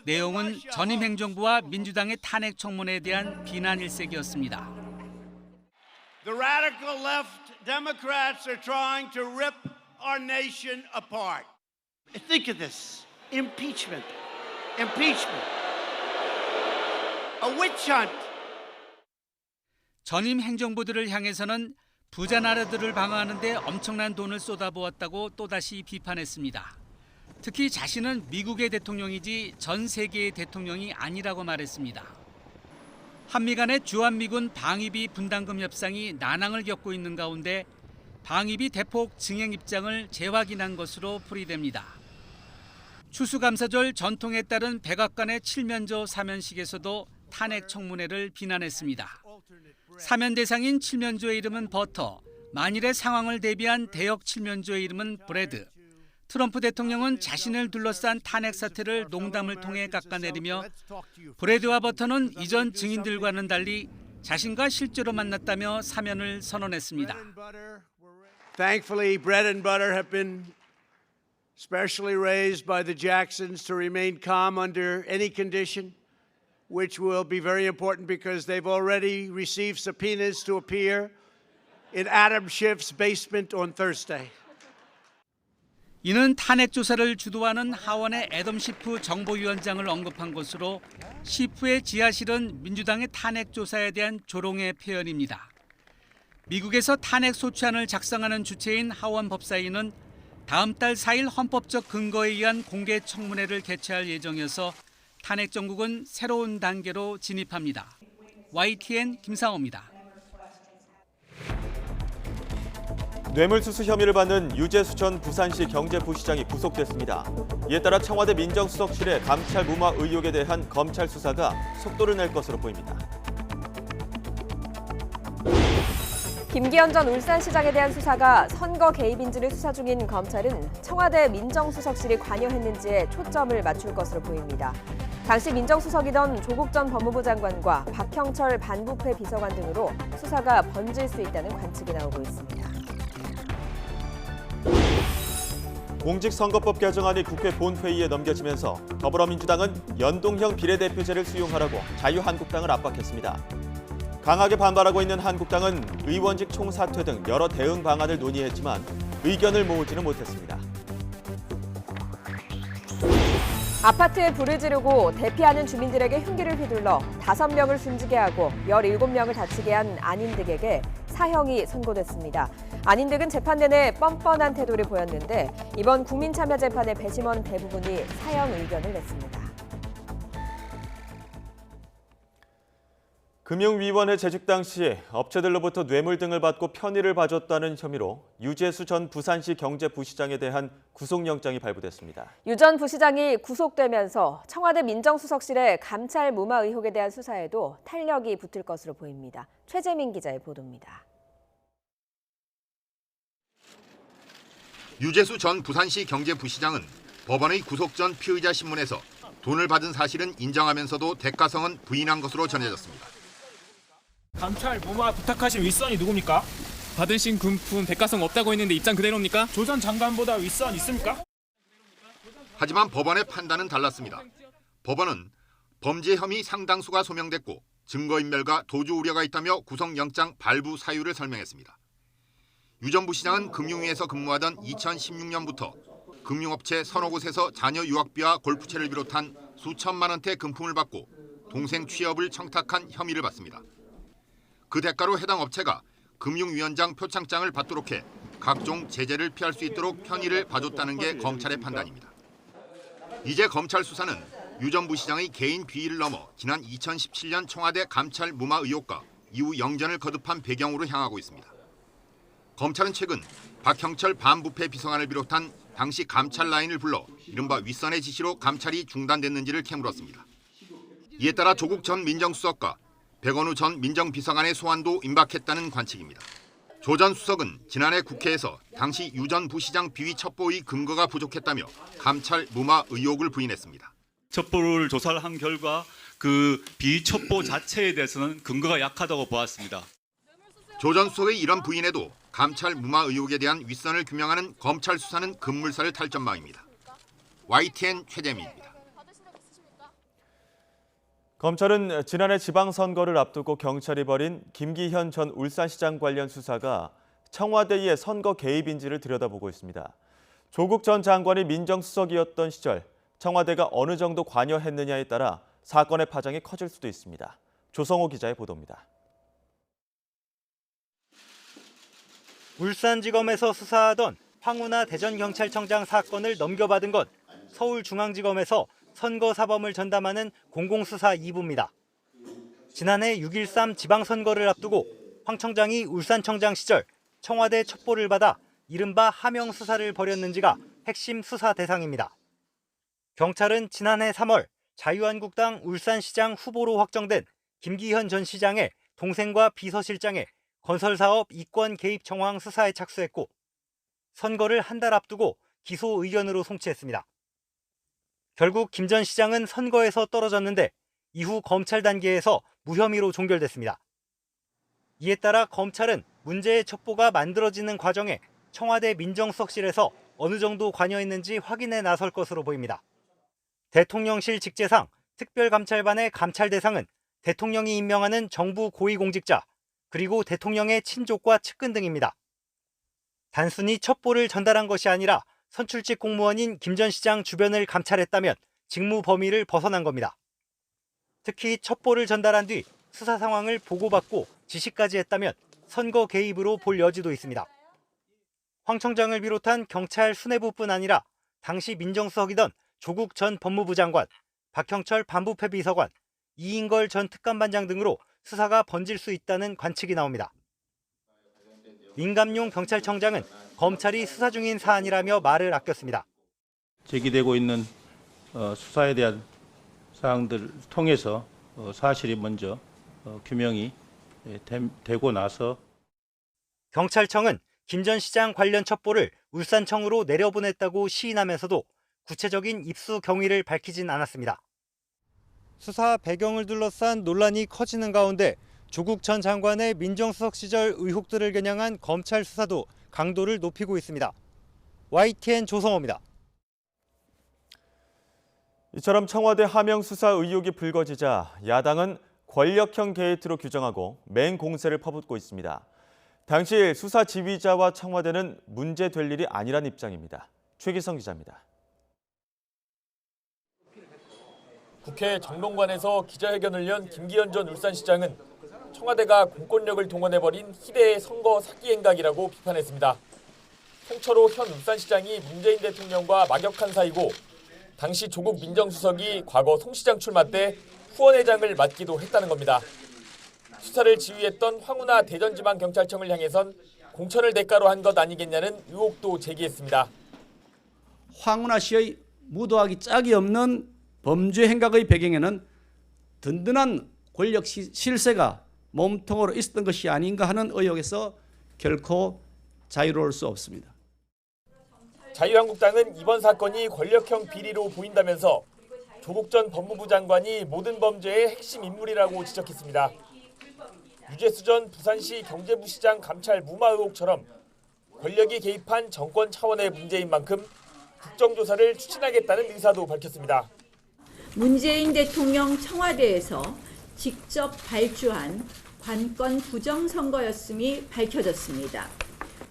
내용은 전임 행정부와 민주당의 탄핵 청문회에 대한 비난 일색이었습니다. The radical left Democrats are trying to rip our nation apart. Think of this. Impeachment. Impeachment. A witch hunt. 전임 행정부들을 향해서는 부자 나라들을 방어하는 데 엄청난 돈을 쏟아부었다고 또다시 비판했습니다. 특히 자신은 미국의 대통령이지 전 세계의 대통령이 아니라고 말했습니다. 한미 간의 주한미군 방위비 분담금 협상이 난항을 겪고 있는 가운데 방위비 대폭 증액 입장을 재확인한 것으로 풀이됩니다. 추수감사절 전통에 따른 백악관의 칠면조 사면식에서도 탄핵 청문회를 비난했습니다. 사면 대상인 칠면조의 이름은 버터, 만일의 상황을 대비한 대역 칠면조의 이름은 브레드. 트럼프 대통령은 자신을 둘러싼 탄핵 사태를 농담을 통해 깎아내리며 브레드와 버터는 이전 증인들과는 달리 자신과 실제로 만났다며 사면을 선언했습니다. Thankfully, bread and butter have been specially raised by the Jacksons to remain calm under any condition, which will be very important because they've already received subpoenas to appear in Adam Schiff's basement on Thursday. 이는 탄핵 조사를 주도하는 하원의 애덤 시프 정보위원장을 언급한 것으로 시프의 지하실은 민주당의 탄핵 조사에 대한 조롱의 표현입니다. 미국에서 탄핵 소추안을 작성하는 주체인 하원 법사위는 다음 달 4일 헌법적 근거에 의한 공개 청문회를 개최할 예정이어서 탄핵 정국은 새로운 단계로 진입합니다. YTN 김상호입니다. 뇌물수수 혐의를 받는 유재수 전 부산시 경제부시장이 구속됐습니다. 이에 따라 청와대 민정수석실의 감찰 무마 의혹에 대한 검찰 수사가 속도를 낼 것으로 보입니다. 김기현 전 울산시장에 대한 수사가 선거 개입인지를 수사 중인 검찰은 청와대 민정수석실이 관여했는지에 초점을 맞출 것으로 보입니다. 당시 민정수석이던 조국 전 법무부 장관과 박형철 반부패 비서관 등으로 수사가 번질 수 있다는 관측이 나오고 있습니다. 공직선거법 개정안이 국회 본회의에 넘겨지면서 더불어민주당은 연동형 비례대표제를 수용하라고 자유한국당을 압박했습니다. 강하게 반발하고 있는 한국당은 의원직 총사퇴 등 여러 대응 방안을 논의했지만 의견을 모으지는 못했습니다. 아파트에 불을 지르고 대피하는 주민들에게 흉기를 휘둘러 5명을 숨지게 하고 17명을 다치게 한 안인 득에게 사형이 선고됐습니다. 안인 득은 재판 내내 뻔뻔한 태도를 보였는데 이번 국민참여재판의 배심원 대부분이 사형 의견을 냈습니다. 금융위원회 재직 당시 업체들로부터 뇌물 등을 받고 편의를 봐줬다는 혐의로 유재수 전 부산시 경제부시장에 대한 구속영장이 발부됐습니다. 유 전 부시장이 구속되면서 청와대 민정수석실의 감찰 무마 의혹에 대한 수사에도 탄력이 붙을 것으로 보입니다. 최재민 기자의 보도입니다. 유재수 전 부산시 경제부시장은 법원의 구속 전 피의자 신문에서 돈을 받은 사실은 인정하면서도 대가성은 부인한 것으로 전해졌습니다. 감찰 무마 부탁하신 윗선이 누굽니까? 받으신 금품 대가성 없다고 했는데 입장 그대로입니까? 조 전 장관보다 윗선 있습니까? 하지만 법원의 판단은 달랐습니다. 법원은 범죄 혐의 상당수가 소명됐고 증거인멸과 도주 우려가 있다며 구속영장 발부 사유를 설명했습니다. 유 전 부시장은 금융위에서 근무하던 2016년부터 금융업체 서너 곳에서 자녀 유학비와 골프채를 비롯한 수천만 원대 금품을 받고 동생 취업을 청탁한 혐의를 받습니다. 그 대가로 해당 업체가 금융위원장 표창장을 받도록 해 각종 제재를 피할 수 있도록 편의를 봐줬다는 게 검찰의 판단입니다. 이제 검찰 수사는 유 전 부시장의 개인 비위를 넘어 지난 2017년 청와대 감찰 무마 의혹과 이후 영전을 거듭한 배경으로 향하고 있습니다. 검찰은 최근 박형철 반부패 비서관을 비롯한 당시 감찰 라인을 불러 이른바 윗선의 지시로 감찰이 중단됐는지를 캐물었습니다. 이에 따라 조국 전 민정수석과 백원우 전 민정비서관의 소환도 임박했다는 관측입니다. 조 전 수석은 지난해 국회에서 당시 유 전 부시장 비위 첩보의 근거가 부족했다며 감찰 무마 의혹을 부인했습니다. 첩보를 조사를 한 결과 그 비위 첩보 자체에 대해서는 근거가 약하다고 보았습니다. 조 전 수석의 이런 부인에도 감찰 무마 의혹에 대한 윗선을 규명하는 검찰 수사는 급물살을 탈 전망입니다. YTN 최재민입니다. 검찰은 지난해 지방선거를 앞두고 경찰이 벌인 김기현 전 울산시장 관련 수사가 청와대의 선거 개입인지를 들여다보고 있습니다. 조국 전 장관이 민정수석이었던 시절 청와대가 어느 정도 관여했느냐에 따라 사건의 파장이 커질 수도 있습니다. 조성호 기자의 보도입니다. 울산지검에서 수사하던 황운하 대전경찰청장 사건을 넘겨받은 건 서울중앙지검에서 선거사범을 전담하는 공공수사 2부입니다. 지난해 6.13 지방선거를 앞두고 황 청장이 울산청장 시절 청와대 첩보를 받아 이른바 하명 수사를 벌였는지가 핵심 수사 대상입니다. 경찰은 지난해 3월 자유한국당 울산시장 후보로 확정된 김기현 전 시장의 동생과 비서실장의 건설사업 이권 개입 정황 수사에 착수했고 선거를 한 달 앞두고 기소 의견으로 송치했습니다. 결국 김 전 시장은 선거에서 떨어졌는데 이후 검찰 단계에서 무혐의로 종결됐습니다. 이에 따라 검찰은 문제의 첩보가 만들어지는 과정에 청와대 민정수석실에서 어느 정도 관여했는지 확인에 나설 것으로 보입니다. 대통령실 직제상 특별감찰반의 감찰 대상은 대통령이 임명하는 정부 고위공직자 그리고 대통령의 친족과 측근 등입니다. 단순히 첩보를 전달한 것이 아니라 선출직 공무원인 김 전 시장 주변을 감찰했다면 직무 범위를 벗어난 겁니다. 특히 첩보를 전달한 뒤 수사 상황을 보고받고 지시까지 했다면 선거 개입으로 볼 여지도 있습니다. 황 청장을 비롯한 경찰 수뇌부뿐 아니라 당시 민정수석이던 조국 전 법무부 장관, 박형철 반부패 비서관, 이인걸 전 특감반장 등으로 수사가 번질 수 있다는 관측이 나옵니다. 민감용 경찰청장은 검찰이 수사 중인 사안이라며 말을 아꼈습니다. 제기되고 있는 수사에 대한 사항들을 통해서 사실이 먼저 규명이 되고 나서 경찰청은 김 전 시장 관련 첩보를 울산청으로 내려보냈다고 시인하면서도 구체적인 입수 경위를 밝히진 않았습니다. 수사 배경을 둘러싼 논란이 커지는 가운데 조국 전 장관의 민정수석 시절 의혹들을 겨냥한 검찰 수사도 강도를 높이고 있습니다. YTN 조성호입니다. 이처럼 청와대 하명 수사 의혹이 불거지자 야당은 권력형 게이트로 규정하고 맹공세를 퍼붓고 있습니다. 당시 수사 지휘자와 청와대는 문제될 일이 아니란 입장입니다. 최기성 기자입니다. 국회 정론관에서 기자회견을 연 김기현 전 울산시장은 청와대가 공권력을 동원해버린 희대의 선거 사기 행각이라고 비판했습니다. 홍철호 현 울산시장이 문재인 대통령과 막역한 사이고 당시 조국 민정수석이 과거 송 시장 출마 때 후원회장을 맡기도 했다는 겁니다. 수사를 지휘했던 황운하 대전지방경찰청을 향해선 공천을 대가로 한 것 아니겠냐는 의혹도 제기했습니다. 황운하 씨의 무도하기 짝이 없는 범죄 행각의 배경에는 든든한 권력 실세가 몸통으로 있었던 것이 아닌가 하는 의혹에서 결코 자유로울 수 없습니다. 자유한국당은 이번 사건이 권력형 비리로 보인다면서 조국 전 법무부 장관이 모든 범죄의 핵심 인물이라고 지적했습니다. 유재수 전 부산시 경제부시장 감찰 무마 의혹처럼 권력이 개입한 정권 차원의 문제인 만큼 국정조사를 추진하겠다는 의사도 밝혔습니다. 문재인 대통령 청와대에서 직접 발주한 관건 부정선거였음이 밝혀졌습니다.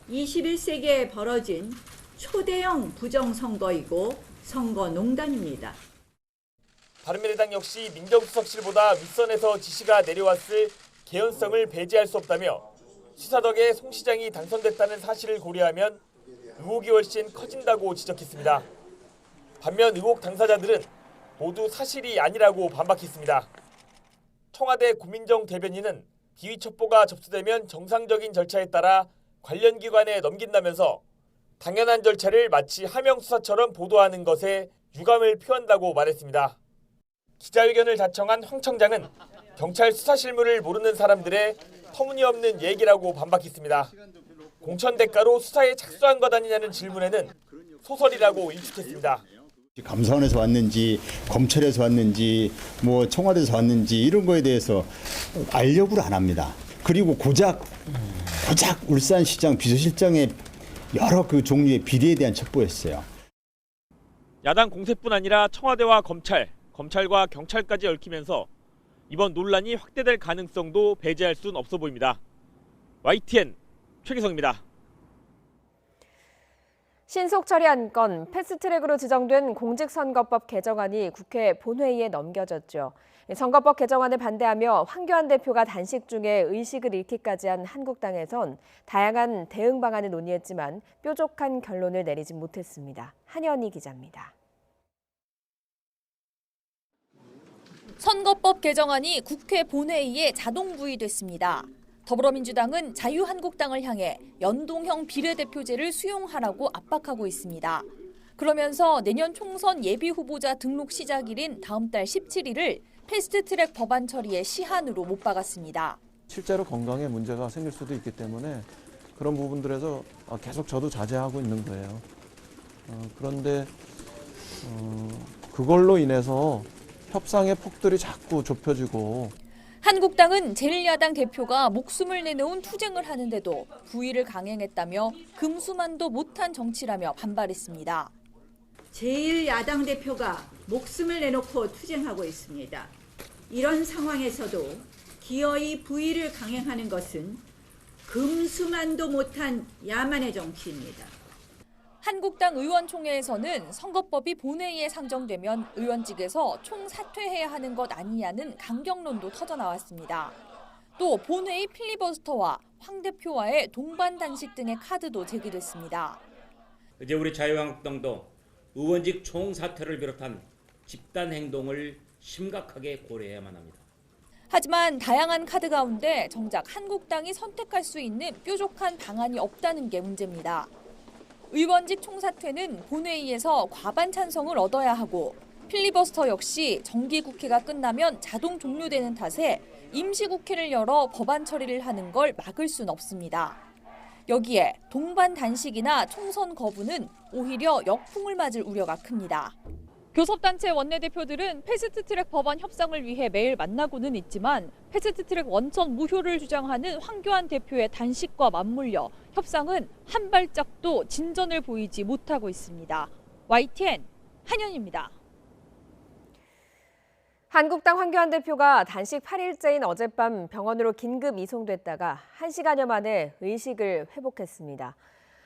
21세기에 벌어진 초대형 부정선거이고 선거농단입니다. 바른미래당 역시 민정수석실보다 윗선에서 지시가 내려왔을 개연성을 배제할 수 없다며 수사 덕에 송 시장이 당선됐다는 사실을 고려하면 의혹이 훨씬 커진다고 지적했습니다. 반면 의혹 당사자들은 모두 사실이 아니라고 반박했습니다. 청와대 고민정 대변인은 비위 첩보가 접수되면 정상적인 절차에 따라 관련 기관에 넘긴다면서 당연한 절차를 마치 하명 수사처럼 보도하는 것에 유감을 표한다고 말했습니다. 기자회견을 자청한 황 청장은 경찰 수사실무를 모르는 사람들의 터무니없는 얘기라고 반박했습니다. 공천 대가로 수사에 착수한 것 아니냐는 질문에는 소설이라고 일축했습니다. 감사원에서 왔는지 검찰에서 왔는지 뭐 청와대에서 왔는지 이런 거에 대해서 알려고를 안 합니다. 그리고 고작 울산시장 비서실장의 여러 그 종류의 비리에 대한 첩보였어요. 야당 공세뿐 아니라 청와대와 검찰과 경찰까지 얽히면서 이번 논란이 확대될 가능성도 배제할 수는 없어 보입니다. YTN 최기성입니다. 신속 처리한 건 패스트트랙으로 지정된 공직선거법 개정안이 국회 본회의에 넘겨졌죠. 선거법 개정안에 반대하며 황교안 대표가 단식 중에 의식을 잃기까지 한 한국당에선 다양한 대응 방안을 논의했지만 뾰족한 결론을 내리지 못했습니다. 한현희 기자입니다. 선거법 개정안이 국회 본회의에 자동 부의됐습니다. 더불어민주당은 자유한국당을 향해 연동형 비례대표제를 수용하라고 압박하고 있습니다. 그러면서 내년 총선 예비후보자 등록 시작일인 다음 달 17일을 패스트트랙 법안 처리의 시한으로 못 박았습니다. 실제로 건강에 문제가 생길 수도 있기 때문에 그런 부분들에서 계속 저도 자제하고 있는 거예요. 그런데 그걸로 인해서 협상의 폭들이 자꾸 좁혀지고 한국당은 제1야당 대표가 목숨을 내놓은 투쟁을 하는데도 부의를 강행했다며 금수만도 못한 정치라며 반발했습니다. 제1야당 대표가 목숨을 내놓고 투쟁하고 있습니다. 이런 상황에서도 기어이 부의를 강행하는 것은 금수만도 못한 야만의 정치입니다. 한국당 의원총회에서는 선거법이 본회의에 상정되면 의원직에서 총사퇴해야 하는 것 아니냐는 강경론도 터져나왔습니다. 또 본회의 필리버스터와 황 대표와의 동반 단식 등의 카드도 제기됐습니다. 이제 우리 자유한국당도 의원직 총사퇴를 비롯한 집단 행동을 심각하게 고려해야만 합니다. 하지만 다양한 카드 가운데 정작 한국당이 선택할 수 있는 뾰족한 방안이 없다는 게 문제입니다. 의원직 총사퇴는 본회의에서 과반 찬성을 얻어야 하고 필리버스터 역시 정기국회가 끝나면 자동 종료되는 탓에 임시국회를 열어 법안 처리를 하는 걸 막을 순 없습니다. 여기에 동반 단식이나 총선 거부는 오히려 역풍을 맞을 우려가 큽니다. 교섭단체 원내대표들은 패스트트랙 법안 협상을 위해 매일 만나고는 있지만 패스트트랙 원천 무효를 주장하는 황교안 대표의 단식과 맞물려 협상은 한 발짝도 진전을 보이지 못하고 있습니다. YTN 한현입니다. 한국당 황교안 대표가 단식 8일째인 어젯밤 병원으로 긴급 이송됐다가 1시간여 만에 의식을 회복했습니다.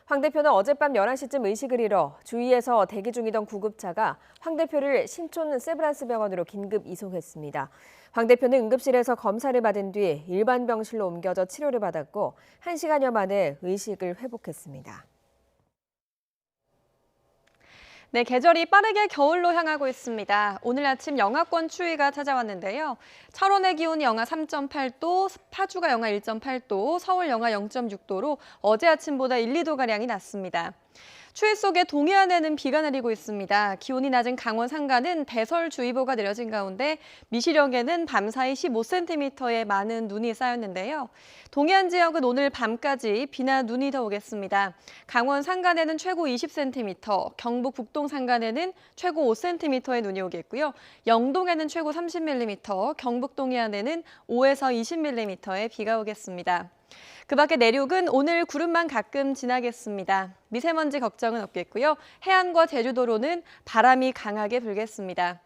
황 대표는 어젯밤 11시쯤 의식을 잃어 주위에서 대기 중이던 구급차가 황 대표를 신촌 세브란스 병원으로 긴급 이송했습니다. 황 대표는 응급실에서 검사를 받은 뒤 일반 병실로 옮겨져 치료를 받았고 1시간여 만에 의식을 회복했습니다. 네, 계절이 빠르게 겨울로 향하고 있습니다. 오늘 아침 영하권 추위가 찾아왔는데요. 철원의 기온이 영하 3.8도, 파주가 영하 1.8도, 서울 영하 0.6도로 어제 아침보다 1, 2도가량이 낮습니다. 추위 속에 동해안에는 비가 내리고 있습니다. 기온이 낮은 강원 산간은 대설주의보가 내려진 가운데 미시령에는 밤사이 15cm의 많은 눈이 쌓였는데요. 동해안 지역은 오늘 밤까지 비나 눈이 더 오겠습니다. 강원 산간에는 최고 20cm, 경북 북동 산간에는 최고 5cm의 눈이 오겠고요. 영동에는 최고 30mm, 경북 동해안에는 5에서 20mm의 비가 오겠습니다. 그 밖에 내륙은 오늘 구름만 가끔 지나겠습니다. 미세먼지 걱정은 없겠고요. 해안과 제주도로는 바람이 강하게 불겠습니다.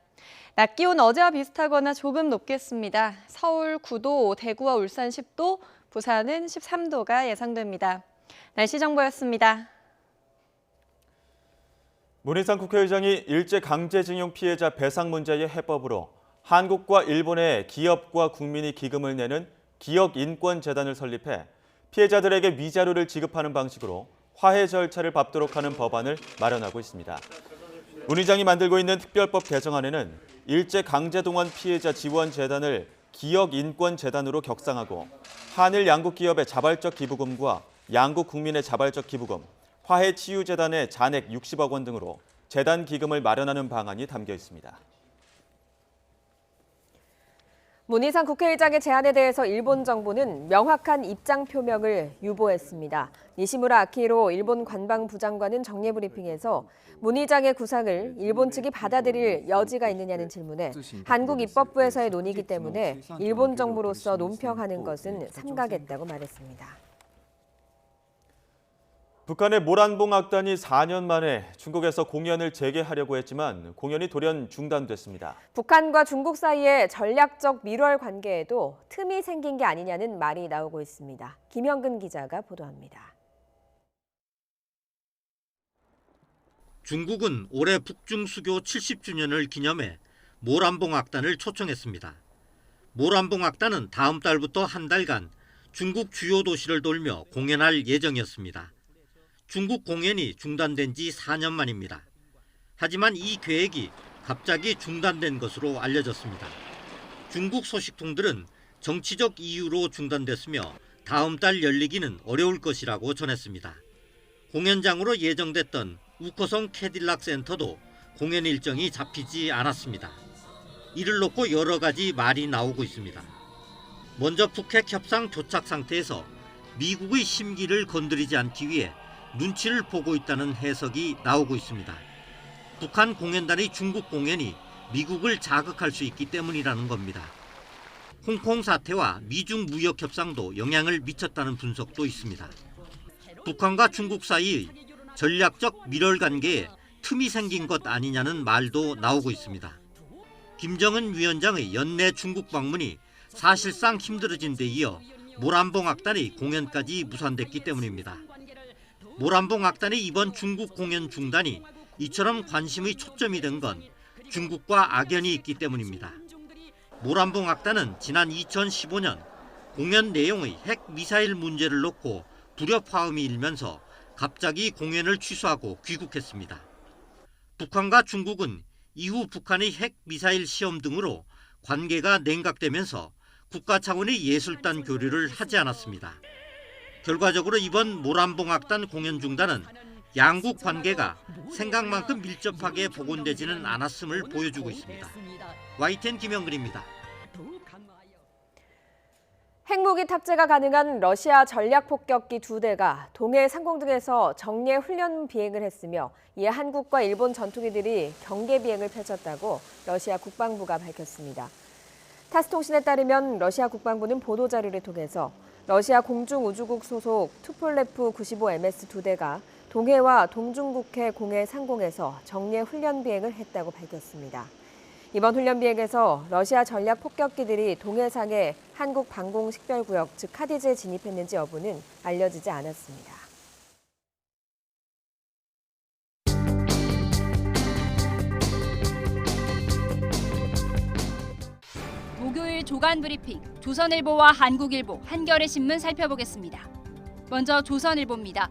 낮 기온 어제와 비슷하거나 조금 높겠습니다. 서울 9도, 대구와 울산 10도, 부산은 13도가 예상됩니다. 날씨 정보였습니다. 문희상 국회의장이 일제강제징용 피해자 배상 문제의 해법으로 한국과 일본의 기업과 국민이 기금을 내는 기억인권재단을 설립해 피해자들에게 위자료를 지급하는 방식으로 화해 절차를 밟도록 하는 법안을 마련하고 있습니다. 문 의장이 만들고 있는 특별법 개정안에는 일제강제동원 피해자 지원재단을 기억인권재단으로 격상하고 한일 양국 기업의 자발적 기부금과 양국 국민의 자발적 기부금, 화해치유재단의 잔액 60억 원 등으로 재단 기금을 마련하는 방안이 담겨 있습니다. 문희상 국회의장의 제안에 대해서 일본 정부는 명확한 입장 표명을 유보했습니다. 니시무라 아키히로 일본 관방부 장관은 정례 브리핑에서 문 의장의 구상을 일본 측이 받아들일 여지가 있느냐는 질문에 한국 입법부에서의 논의이기 때문에 일본 정부로서 논평하는 것은 삼가겠다고 말했습니다. 북한의 모란봉 악단이 4년 만에 중국에서 공연을 재개하려고 했지만 공연이 돌연 중단됐습니다. 북한과 중국 사이의 전략적 밀월 관계에도 틈이 생긴 게 아니냐는 말이 나오고 있습니다. 김현근 기자가 보도합니다. 중국은 올해 북중 수교 70주년을 기념해 모란봉 악단을 초청했습니다. 모란봉 악단은 다음 달부터 한 달간 중국 주요 도시를 돌며 공연할 예정이었습니다. 중국 공연이 중단된 지 4년 만입니다. 하지만 이 계획이 갑자기 중단된 것으로 알려졌습니다. 중국 소식통들은 정치적 이유로 중단됐으며 다음 달 열리기는 어려울 것이라고 전했습니다. 공연장으로 예정됐던 우커성 캐딜락 센터도 공연 일정이 잡히지 않았습니다. 이를 놓고 여러 가지 말이 나오고 있습니다. 먼저 북핵 협상 조착 상태에서 미국의 심기를 건드리지 않기 위해 눈치를 보고 있다는 해석이 나오고 있습니다. 북한 공연단의 중국 공연이 미국을 자극할 수 있기 때문이라는 겁니다. 홍콩 사태와 미중 무역 협상도 영향을 미쳤다는 분석도 있습니다. 북한과 중국 사이의 전략적 밀월 관계에 틈이 생긴 것 아니냐는 말도 나오고 있습니다. 김정은 위원장의 연내 중국 방문이 사실상 힘들어진 데 이어 모란봉 악단의 공연까지 무산됐기 때문입니다. 모란봉 악단의 이번 중국 공연 중단이 이처럼 관심의 초점이 된 건 중국과 악연이 있기 때문입니다. 모란봉 악단은 지난 2015년 공연 내용의 핵 미사일 문제를 놓고 불협 화음이 일면서 갑자기 공연을 취소하고 귀국했습니다. 북한과 중국은 이후 북한의 핵 미사일 시험 등으로 관계가 냉각되면서 국가 차원의 예술단 교류를 하지 않았습니다. 결과적으로 이번 모란봉 악단 공연 중단은 양국 관계가 생각만큼 밀접하게 복원되지는 않았음을 보여주고 있습니다. YTN 김영근입니다. 핵무기 탑재가 가능한 러시아 전략폭격기 2대가 동해 상공등에서 정례 훈련 비행을 했으며 이에 한국과 일본 전투기들이 경계 비행을 펼쳤다고 러시아 국방부가 밝혔습니다. 타스통신에 따르면 러시아 국방부는 보도자료를 통해서 러시아 공중우주국 소속 투폴레프 95MS 2대가 동해와 동중국해 공해 상공에서 정례 훈련 비행을 했다고 밝혔습니다. 이번 훈련 비행에서 러시아 전략 폭격기들이 동해상의 한국 방공 식별구역, 즉 카디즈에 진입했는지 여부는 알려지지 않았습니다. 목요일 조간 브리핑, 조선일보와 한국일보, 한겨레 신문 살펴보겠습니다. 먼저 조선일보입니다.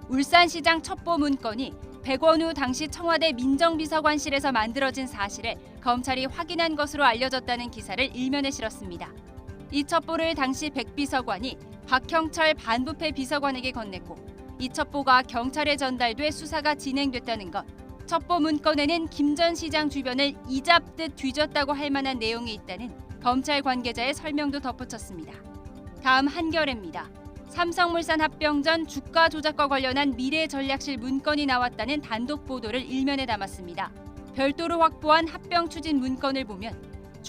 울산시장 첩보 문건이 백원우 당시 청와대 민정비서관실에서 만들어진 사실을 검찰이 확인한 것으로 알려졌다는 기사를 일면에 실었습니다. 이 첩보를 당시 백 비서관이 박형철 반부패 비서관에게 건넸고 이 첩보가 경찰에 전달돼 수사가 진행됐다는 것. 첩보 문건에는 김 전 시장 주변을 이잡듯 뒤졌다고 할 만한 내용이 있다는 검찰 관계자의 설명도 덧붙였습니다. 다음 한겨레입니다. 삼성물산 합병 전 주가 조작과 관련한 미래전략실 문건이 나왔다는 단독 보도를 일면에 담았습니다. 별도로 확보한 합병 추진 문건을 보면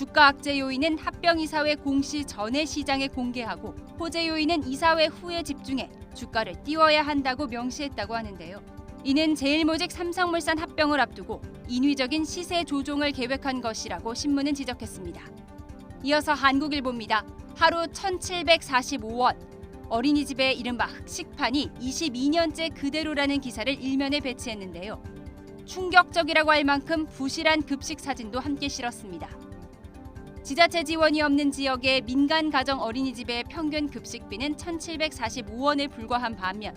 주가 악재 요인은 합병이사회 공시 전에 시장에 공개하고 호재 요인은 이사회 후에 집중해 주가를 띄워야 한다고 명시했다고 하는데요. 이는 제일모직 삼성물산 합병을 앞두고 인위적인 시세 조종을 계획한 것이라고 신문은 지적했습니다. 이어서 한국일보입니다. 하루 1,745원. 어린이집의 이른바 흑식판이 22년째 그대로라는 기사를 일면에 배치했는데요. 충격적이라고 할 만큼 부실한 급식 사진도 함께 실었습니다. 지자체 지원이 없는 지역의 민간 가정 어린이집의 평균 급식비는 1,745원에 불과한 반면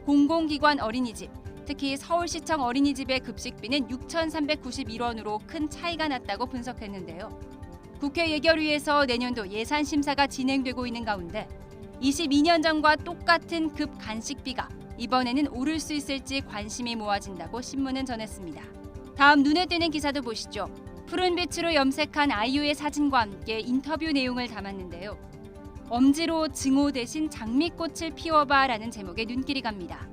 공공기관 어린이집, 특히 서울시청 어린이집의 급식비는 6,391원으로 큰 차이가 났다고 분석했는데요. 국회 예결위에서 내년도 예산 심사가 진행되고 있는 가운데 22년 전과 똑같은 급 간식비가 이번에는 오를 수 있을지 관심이 모아진다고 신문은 전했습니다. 다음 눈에 띄는 기사도 보시죠. 푸른빛으로 염색한 아이유의 사진과 함께 인터뷰 내용을 담았는데요. 엄지로 증오 대신 장미꽃을 피워봐라는 제목의 눈길이 갑니다.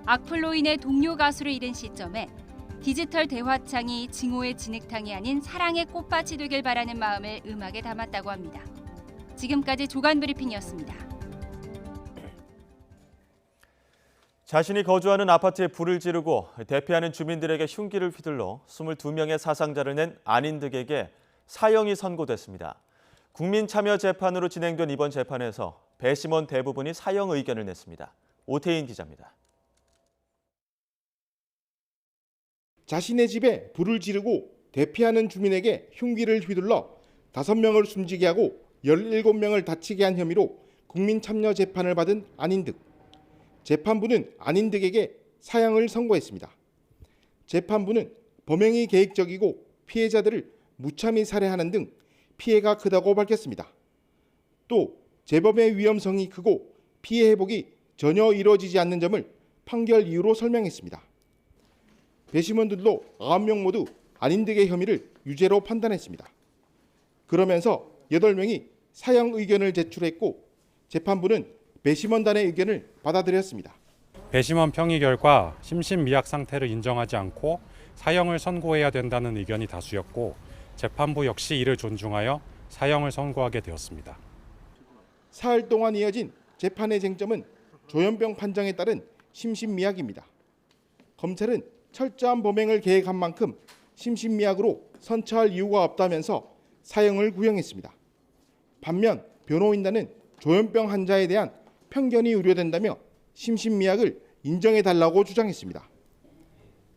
악플로 인해 동료 가수를 잃은 시점에 디지털 대화창이 증오의 진흙탕이 아닌 사랑의 꽃밭이 되길 바라는 마음을 음악에 담았다고 합니다. 지금까지 조간 브리핑이었습니다. 자신이 거주하는 아파트에 불을 지르고 대피하는 주민들에게 흉기를 휘둘러 22명의 사상자를 낸 안인득에게 사형이 선고됐습니다. 국민참여재판으로 진행된 이번 재판에서 배심원 대부분이 사형 의견을 냈습니다. 오태인 기자입니다. 자신의 집에 불을 지르고 대피하는 주민에게 흉기를 휘둘러 5명을 숨지게 하고 17명을 다치게 한 혐의로 국민참여재판을 받은 안인득. 재판부는 안인득에게 사형을 선고했습니다. 재판부는 범행이 계획적이고 피해자들을 무참히 살해하는 등 피해가 크다고 밝혔습니다. 또 재범의 위험성이 크고 피해 회복이 전혀 이루어지지 않는 점을 판결 이유로 설명했습니다. 배심원들도 9명 모두 안인득의 혐의를 유죄로 판단했습니다. 그러면서 8명이 사형 의견을 제출했고 재판부는 배심원단의 의견을 받아들였습니다. 배심원 평의 결과 심신미약 상태를 인정하지 않고 사형을 선고해야 된다는 의견이 다수였고 재판부 역시 이를 존중하여 사형을 선고하게 되었습니다. 사흘 동안 이어진 재판의 쟁점은 조현병 판정에 따른 심신미약입니다. 검찰은 철저한 범행을 계획한 만큼 심신미약으로 선처할 이유가 없다면서 사형을 구형했습니다. 반면 변호인단은 조현병 환자에 대한 편견이 우려된다며 심신미약을 인정해달라고 주장했습니다.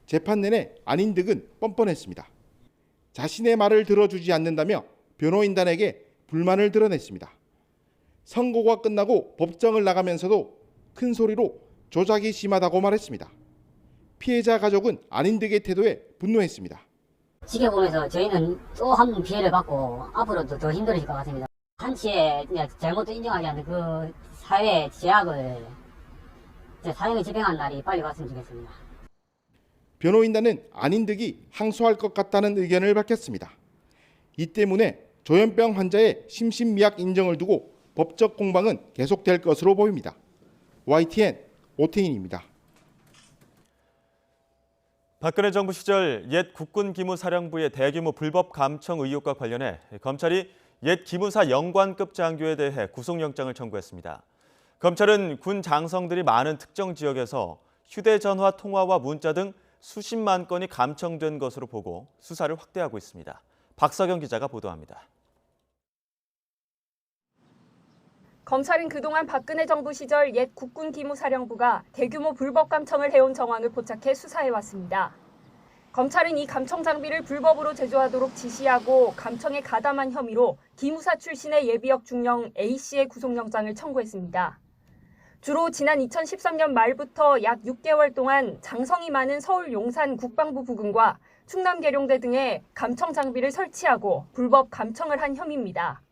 재판 내내 안인득은 뻔뻔했습니다. 자신의 말을 들어주지 않는다며 변호인단에게 불만을 드러냈습니다. 선고가 끝나고 법정을 나가면서도 큰 소리로 조작이 심하다고 말했습니다. 피해자 가족은 안인득의 태도에 분노했습니다. 지켜보면서 저희는 또 한 번 피해를 받고 앞으로도 더 힘들어질 것 같습니다. 한치의 잘못도 인정하지 않는 그 사회의 제약을 사형을 집행한 날이 빨리 왔으면 좋겠습니다. 변호인단은 안인득이 항소할 것 같다는 의견을 밝혔습니다. 이 때문에 조현병 환자의 심신미약 인정을 두고 법적 공방은 계속될 것으로 보입니다. YTN 오태인입니다. 박근혜 정부 시절 옛 국군기무사령부의 대규모 불법 감청 의혹과 관련해 검찰이 옛 기무사 영관급 장교에 대해 구속영장을 청구했습니다. 검찰은 군 장성들이 많은 특정 지역에서 휴대전화 통화와 문자 등 수십만 건이 감청된 것으로 보고 수사를 확대하고 있습니다. 박석영 기자가 보도합니다. 검찰은 그동안 박근혜 정부 시절 옛 국군기무사령부가 대규모 불법 감청을 해온 정황을 포착해 수사해왔습니다. 검찰은 이 감청 장비를 불법으로 제조하도록 지시하고 감청에 가담한 혐의로 기무사 출신의 예비역 중령 A씨의 구속영장을 청구했습니다. 주로 지난 2013년 말부터 약 6개월 동안 장성이 많은 서울 용산 국방부 부근과 충남 계룡대 등에 감청 장비를 설치하고 불법 감청을 한 혐의입니다.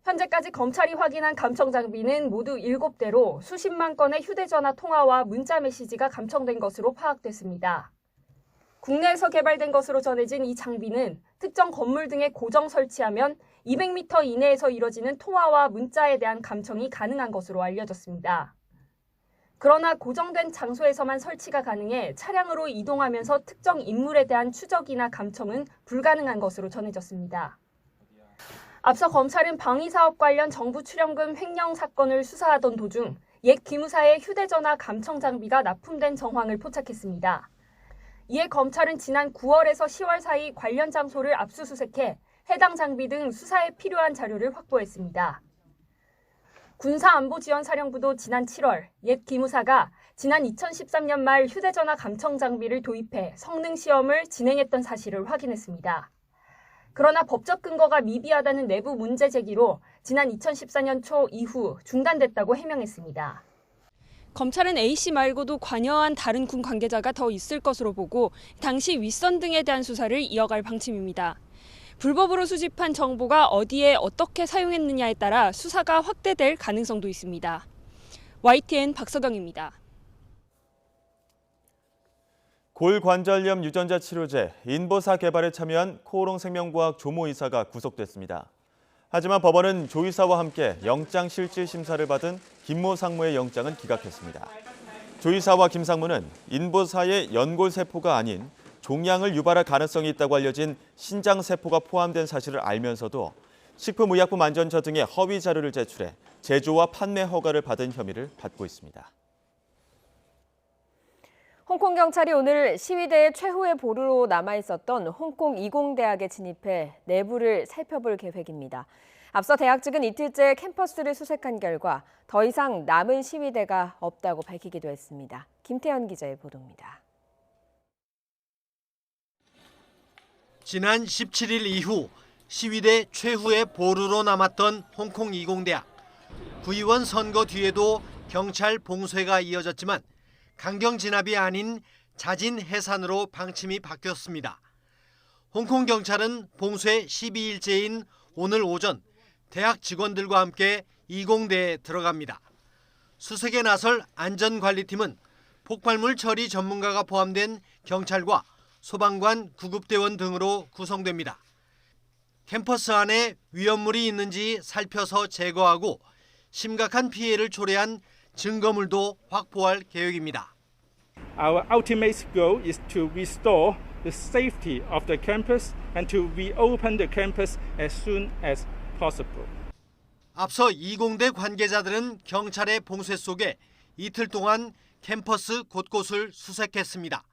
현재까지 검찰이 확인한 감청 장비는 모두 7대로 수십만 건의 휴대전화 통화와 문자 메시지가 감청된 것으로 파악됐습니다. 국내에서 개발된 것으로 전해진 이 장비는 특정 건물 등에 고정 설치하면 200m 이내에서 이뤄지는 통화와 문자에 대한 감청이 가능한 것으로 알려졌습니다. 그러나 고정된 장소에서만 설치가 가능해 차량으로 이동하면서 특정 인물에 대한 추적이나 감청은 불가능한 것으로 전해졌습니다. 앞서 검찰은 방위사업 관련 정부 출연금 횡령 사건을 수사하던 도중 옛 기무사의 휴대전화 감청 장비가 납품된 정황을 포착했습니다. 이에 검찰은 지난 9월에서 10월 사이 관련 장소를 압수수색해 해당 장비 등 수사에 필요한 자료를 확보했습니다. 군사안보지원사령부도 지난 7월 옛 기무사가 지난 2013년 말 휴대전화 감청 장비를 도입해 성능 시험을 진행했던 사실을 확인했습니다. 그러나 법적 근거가 미비하다는 내부 문제 제기로 지난 2014년 초 이후 중단됐다고 해명했습니다. 검찰은 A씨 말고도 관여한 다른 군 관계자가 더 있을 것으로 보고 당시 윗선 등에 대한 수사를 이어갈 방침입니다. 불법으로 수집한 정보가 어디에 어떻게 사용했느냐에 따라 수사가 확대될 가능성도 있습니다. YTN 박서경입니다. 골관절염 유전자 치료제 인보사 개발에 참여한 코오롱생명과학 조모 이사가 구속됐습니다. 하지만 법원은 조 이사와 함께 영장실질심사를 받은 김모 상무의 영장은 기각했습니다. 조 이사와 김 상무는 인보사의 연골세포가 아닌 종양을 유발할 가능성이 있다고 알려진 신장세포가 포함된 사실을 알면서도 식품의약품 안전처 등의 허위 자료를 제출해 제조와 판매 허가를 받은 혐의를 받고 있습니다. 홍콩 경찰이 오늘 시위대의 최후의 보루로 남아있었던 홍콩 이공대학에 진입해 내부를 살펴볼 계획입니다. 앞서 대학 측은 이틀째 캠퍼스를 수색한 결과 더 이상 남은 시위대가 없다고 밝히기도 했습니다. 김태현 기자의 보도입니다. 지난 17일 이후 시위대 최후의 보루로 남았던 홍콩 이공대학. 구의원 선거 뒤에도 경찰 봉쇄가 이어졌지만 강경 진압이 아닌 자진 해산으로 방침이 바뀌었습니다. 홍콩 경찰은 봉쇄 12일째인 오늘 오전 대학 직원들과 함께 이공대에 들어갑니다. 수색에 나설 안전관리팀은 폭발물 처리 전문가가 포함된 경찰과 소방관, 구급대원 등으로 구성됩니다. 캠퍼스 안에 위험물이 있는지 살펴서 제거하고 심각한 피해를 초래한 증거물도 확보할 계획입니다. Our ultimate goal is to restore the safety of the campus and to reopen the campus as soon as possible. 앞서 이공대 관계자들은 경찰의 봉쇄 속에 이틀 동안 캠퍼스 곳곳을 수색했습니다.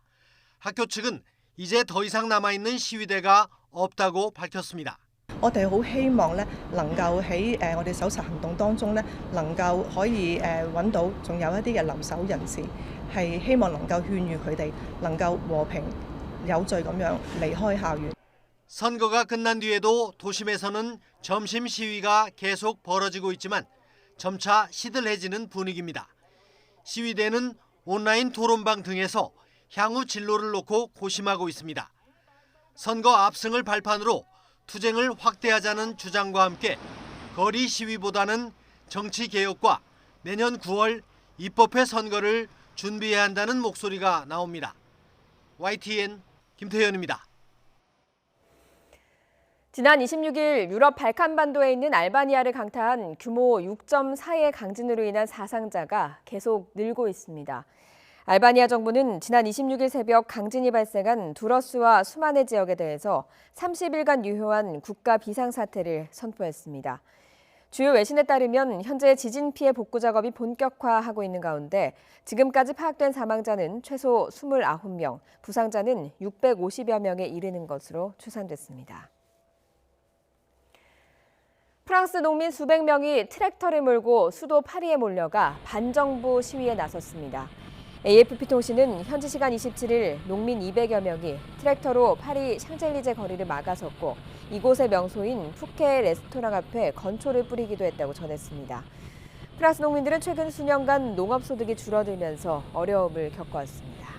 학교 측은 이제 더 이상 남아있는 시위대가 없다고 밝혔습니다. 我哋好希望咧，能夠喺我哋搜查行動當中咧，能夠可以揾到仲有一啲嘅留守人士，係希望能夠勸喻佢哋能夠和平有序咁樣離開校園。 선거가 끝난 뒤에도 도심에서는 점심 시위가 계속 벌어지고 있지만 점차 시들해지는 분위기입니다. 시위대는 온라인 토론방 등에서 향후 진로를 놓고 고심하고 있습니다. 선거 압승을 발판으로 투쟁을 확대하자는 주장과 함께 거리 시위보다는 정치 개혁과 내년 9월 입법회 선거를 준비해야 한다는 목소리가 나옵니다. YTN 김태현입니다. 지난 26일 유럽 발칸반도에 있는 알바니아를 강타한 규모 6.4의 강진으로 인한 사상자가 계속 늘고 있습니다. 알바니아 정부는 지난 26일 새벽 강진이 발생한 두러스와 수마네 지역에 대해서 30일간 유효한 국가 비상사태를 선포했습니다. 주요 외신에 따르면 현재 지진 피해 복구 작업이 본격화하고 있는 가운데 지금까지 파악된 사망자는 최소 29명, 부상자는 650여 명에 이르는 것으로 추산됐습니다. 프랑스 농민 수백 명이 트랙터를 몰고 수도 파리에 몰려가 반정부 시위에 나섰습니다. AFP-통신은 현지 시간 27일 농민 200여 명이 트랙터로 파리 샹젤리제 거리를 막아섰고 이곳의 명소인 푸케 레스토랑 앞에 건초를 뿌리기도 했다고 전했습니다. 프랑스 농민들은 최근 수년간 농업 소득이 줄어들면서 어려움을 겪어왔습니다.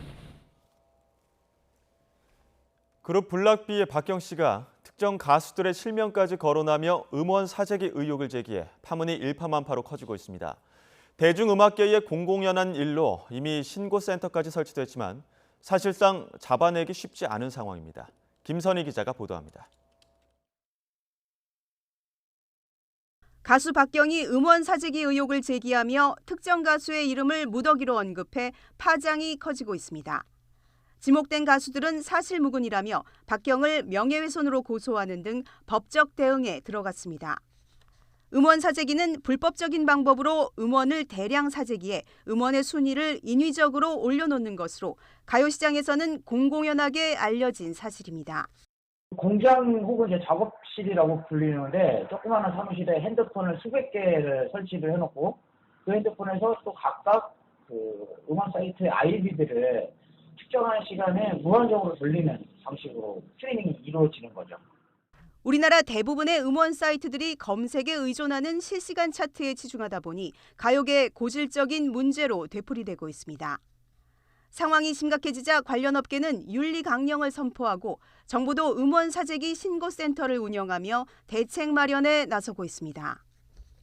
그룹 블락비의 박경 씨가 특정 가수들의 실명까지 거론하며 음원 사재기 의혹을 제기해 파문이 일파만파로 커지고 있습니다. 대중음악계의 공공연한 일로 이미 신고센터까지 설치됐지만 사실상 잡아내기 쉽지 않은 상황입니다. 김선희 기자가 보도합니다. 가수 박경이 음원 사재기 의혹을 제기하며 특정 가수의 이름을 무더기로 언급해 파장이 커지고 있습니다. 지목된 가수들은 사실무근이라며 박경을 명예훼손으로 고소하는 등 법적 대응에 들어갔습니다. 음원 사재기는 불법적인 방법으로 음원을 대량 사재기해 음원의 순위를 인위적으로 올려놓는 것으로 가요시장에서는 공공연하게 알려진 사실입니다. 공장 혹은 이제 작업실이라고 불리는데 조그마한 사무실에 핸드폰을 수백 개를 설치를 해놓고 그 핸드폰에서 또 각각 그 음원 사이트의 아이디들을 특정한 시간에 무한정으로 돌리는 방식으로 스트리밍이 이루어지는 거죠. 우리나라 대부분의 음원 사이트들이 검색에 의존하는 실시간 차트에 치중하다 보니 가요계의 고질적인 문제로 되풀이되고 있습니다. 상황이 심각해지자 관련 업계는 윤리 강령을 선포하고 정부도 음원 사재기 신고센터를 운영하며 대책 마련에 나서고 있습니다.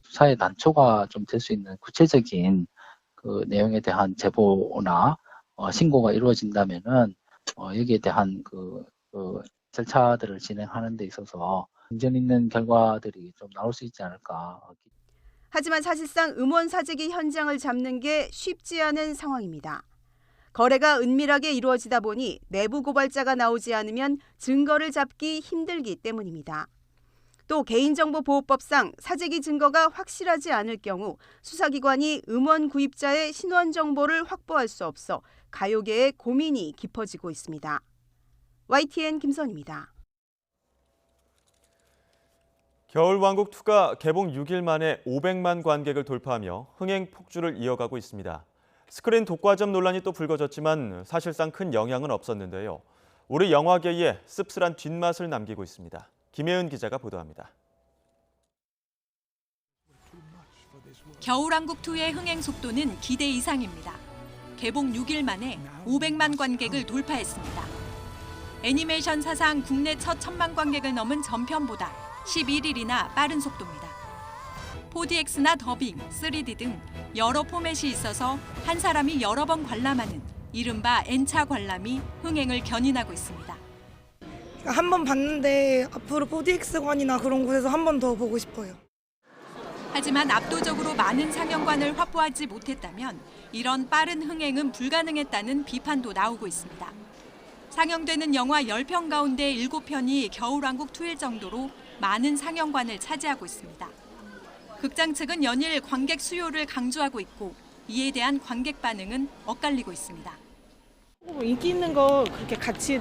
수사의 난초가 좀 될 수 있는 구체적인 그 내용에 대한 제보나 신고가 이루어진다면은 여기에 대한 그 절차들을 진행하는 데 있어서 인전 있는 결과들이 좀 나올 수 있지 않을까. 하지만 사실상 음원 사재기 현장을 잡는 게 쉽지 않은 상황입니다. 거래가 은밀하게 이루어지다 보니 내부 고발자가 나오지 않으면 증거를 잡기 힘들기 때문입니다. 또 개인정보보호법상 사재기 증거가 확실하지 않을 경우 수사기관이 음원 구입자의 신원 정보를 확보할 수 없어 가요계의 고민이 깊어지고 있습니다. YTN 김선입니다. 겨울왕국2가 개봉 6일 만에 500만 관객을 돌파하며 흥행 폭주를 이어가고 있습니다. 스크린 독과점 논란이 또 불거졌지만 사실상 큰 영향은 없었는데요. 우리 영화계에 씁쓸한 뒷맛을 남기고 있습니다. 김혜은 기자가 보도합니다. 겨울왕국2의 흥행 속도는 기대 이상입니다. 개봉 6일 만에 500만 관객을 돌파했습니다. 애니메이션 사상 국내 첫 1000만 관객을 넘은 전편보다 11일이나 빠른 속도입니다. 4DX나 더빙, 3D 등 여러 포맷이 있어서 한 사람이 여러 번 관람하는 이른바 N차 관람이 흥행을 견인하고 있습니다. 한 번 봤는데 앞으로 4DX관이나 그런 곳에서 한 번 더 보고 싶어요. 하지만 압도적으로 많은 상영관을 확보하지 못했다면 이런 빠른 흥행은 불가능했다는 비판도 나오고 있습니다. 상영되는 영화 10편 가운데 7편이 겨울왕국2일 정도로 많은 상영관을 차지하고 있습니다. 극장 측은 연일 관객 수요를 강조하고 있고 이에 대한 관객 반응은 엇갈리고 있습니다. 인기 있는 거 그렇게 같이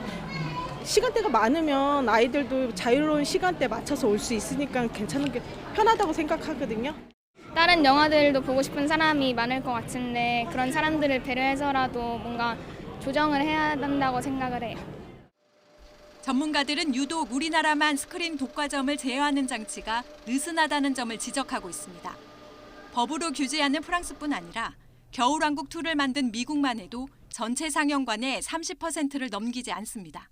시간대가 많으면 아이들도 자유로운 시간대에 맞춰서 올 수 있으니까 괜찮은 게 편하다고 생각하거든요. 다른 영화들도 보고 싶은 사람이 많을 것 같은데 그런 사람들을 배려해서라도 뭔가 조정을 해야 한다고 생각을 해요. 전문가들은 유독 우리나라만 스크린 독과점을 제어하는 장치가 느슨하다는 점을 지적하고 있습니다. 법으로 규제하는 프랑스뿐 아니라 겨울왕국2를 만든 미국만 해도 전체 상영관의 30%를 넘기지 않습니다.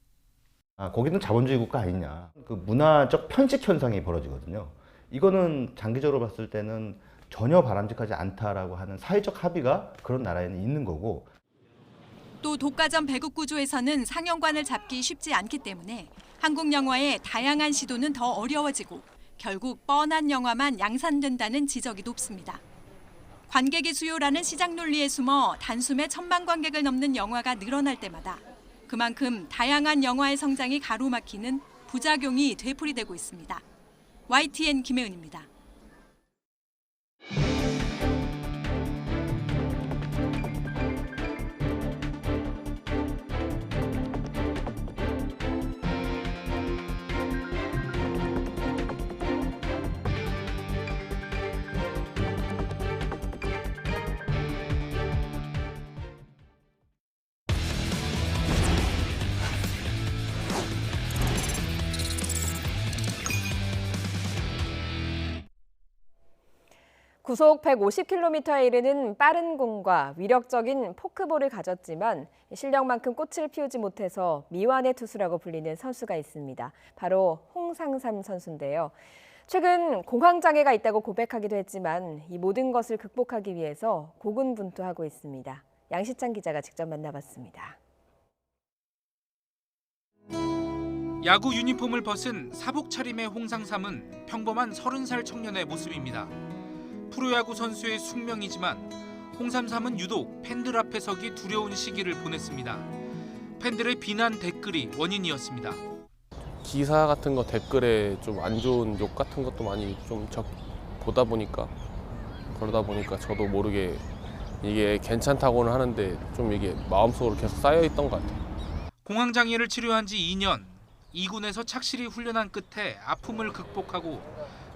거기는 자본주의 국가 아니냐. 그 문화적 편식 현상이 벌어지거든요. 이거는 장기적으로 봤을 때는 전혀 바람직하지 않다라고 하는 사회적 합의가 그런 나라에는 있는 거고. 또 독과점 배급 구조에서는 상영관을 잡기 쉽지 않기 때문에 한국 영화의 다양한 시도는 더 어려워지고 결국 뻔한 영화만 양산된다는 지적이 높습니다. 관객의 수요라는 시장 논리에 숨어 단숨에 1000만 관객을 넘는 영화가 늘어날 때마다 그만큼 다양한 영화의 성장이 가로막히는 부작용이 되풀이되고 있습니다. YTN 김혜은입니다. 구속 150km에 이르는 빠른 공과 위력적인 포크볼을 가졌지만 실력만큼 꽃을 피우지 못해서 미완의 투수라고 불리는 선수가 있습니다. 바로 홍상삼 선수인데요. 최근 공황장애가 있다고 고백하기도 했지만 이 모든 것을 극복하기 위해서 고군분투하고 있습니다. 양시찬 기자가 직접 만나봤습니다. 야구 유니폼을 벗은 사복 차림의 홍상삼은 평범한 30살 청년의 모습입니다. 프로야구 선수의 숙명이지만 홍삼삼은 유독 팬들 앞에 서기 두려운 시기를 보냈습니다. 팬들의 비난 댓글이 원인이었습니다. 기사 같은 거 댓글에 좀 안 좋은 욕 같은 것도 많이 좀 보다 보니까 그러다 보니까 저도 모르게 이게 괜찮다고는 하는데 좀 이게 마음속으로 계속 쌓여 있던 것 같아요. 공황장애를 치료한 지 2년. 2군에서 착실히 훈련한 끝에 아픔을 극복하고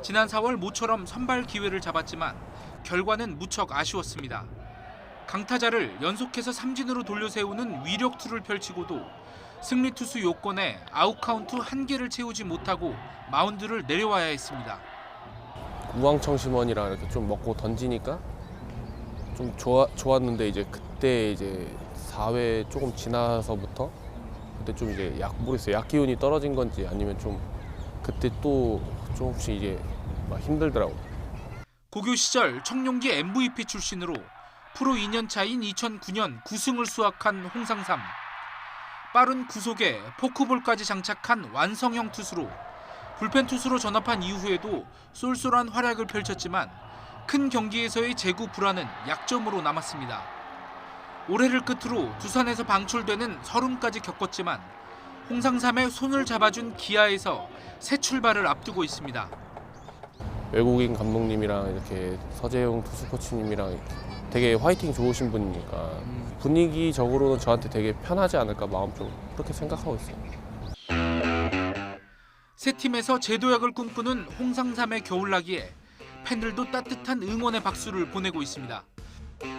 지난 4월 모처럼 선발 기회를 잡았지만 결과는 무척 아쉬웠습니다. 강타자를 연속해서 삼진으로 돌려세우는 위력투를 펼치고도 승리 투수 요건에 아웃카운트 1개를 채우지 못하고 마운드를 내려와야 했습니다. 우왕청심원이랑 이렇게 좀 먹고 던지니까 좀 좋았는데 이제 그때 이제 4회 조금 지나서부터 그때 좀 이제 모르겠어요. 약 기운이 떨어진 건지 아니면 좀 그때 또 조금씩 이제 막 힘들더라고요. 고교 시절 청룡기 MVP 출신으로 프로 2년 차인 2009년 9승을 수확한 홍상삼. 빠른 구속에 포크볼까지 장착한 완성형 투수로 불펜 투수로 전업한 이후에도 쏠쏠한 활약을 펼쳤지만 큰 경기에서의 제구 불안은 약점으로 남았습니다. 올해를 끝으로 두산에서 방출되는 서름까지 겪었지만 홍상삼의 손을 잡아준 기아에서 새 출발을 앞두고 있습니다. 외국인 감독님이랑 이렇게 서재용 투수 코치님이랑 되게 화이팅 좋으신 분이니까 분위기적으로는 저한테 되게 편하지 않을까 마음 좀 그렇게 생각하고 있어요. 새 팀에서 제도약을 꿈꾸는 홍상삼의 겨울나기에 팬들도 따뜻한 응원의 박수를 보내고 있습니다.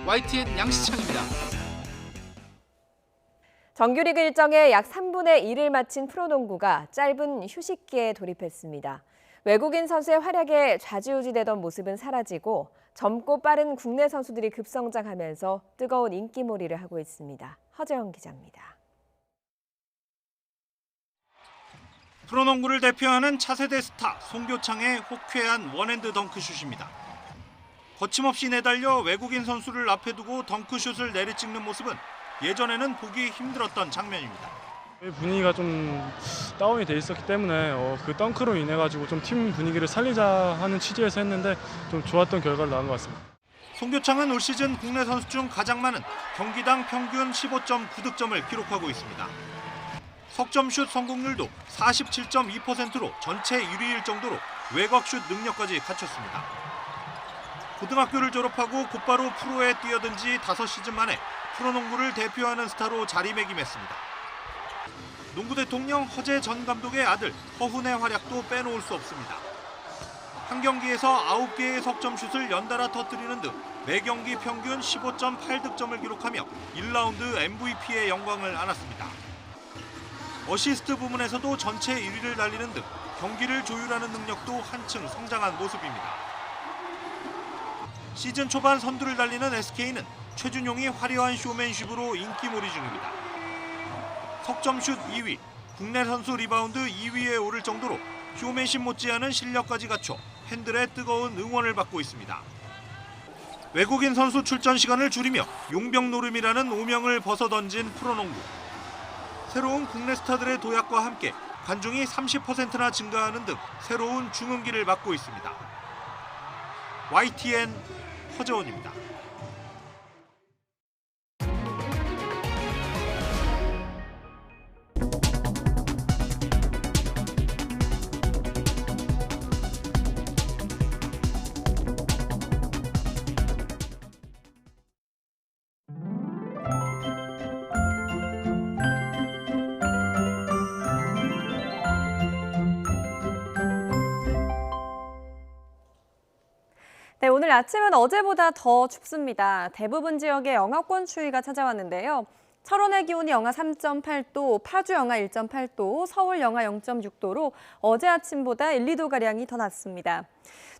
YTN 양시창입니다. 정규리그 일정의 약 3분의 1을 마친 프로농구가 짧은 휴식기에 돌입했습니다. 외국인 선수의 활약에 좌지우지되던 모습은 사라지고 젊고 빠른 국내 선수들이 급성장하면서 뜨거운 인기몰이를 하고 있습니다. 허재영 기자입니다. 프로농구를 대표하는 차세대 스타 송교창의 호쾌한 원핸드 덩크슛입니다. 거침없이 내달려 외국인 선수를 앞에 두고 덩크슛을 내리찍는 모습은 예전에는 보기 힘들었던 장면입니다. 분위기가 좀 다운이 돼 있었기 때문에 그 덩크로 인해 가지고 좀 팀 분위기를 살리자 하는 취지에서 했는데 좀 좋았던 결과를 낳은 것 같습니다. 송교창은 올 시즌 국내 선수 중 가장 많은 경기당 평균 15.9득점을 기록하고 있습니다. 석점슛 성공률도 47.2%로 전체 1위일 정도로 외곽슛 능력까지 갖췄습니다. 고등학교를 졸업하고 곧바로 프로에 뛰어든 지 5시즌 만에 프로농구를 대표하는 스타로 자리매김했습니다. 농구 대통령 허재 전 감독의 아들 허훈의 활약도 빼놓을 수 없습니다. 한 경기에서 9개의 석점슛을 연달아 터뜨리는 등 매경기 평균 15.8득점을 기록하며 1라운드 MVP의 영광을 안았습니다. 어시스트 부문에서도 전체 1위를 달리는 등 경기를 조율하는 능력도 한층 성장한 모습입니다. 시즌 초반 선두를 달리는 SK는 최준용이 화려한 쇼맨십으로 인기몰이 중입니다. 석점슛 2위, 국내 선수 리바운드 2위에 오를 정도로 쇼맨십 못지않은 실력까지 갖춰 팬들의 뜨거운 응원을 받고 있습니다. 외국인 선수 출전 시간을 줄이며 용병 노름이라는 오명을 벗어던진 프로농구. 새로운 국내 스타들의 도약과 함께 관중이 30%나 증가하는 등 새로운 중흥기를 맞고 있습니다. YTN 허재원입니다. 네, 오늘 아침은 어제보다 더 춥습니다. 대부분 지역에 영하권 추위가 찾아왔는데요. 철원의 기온이 영하 3.8도, 파주 영하 1.8도, 서울 영하 0.6도로 어제 아침보다 1, 2도가량이 더 낮습니다.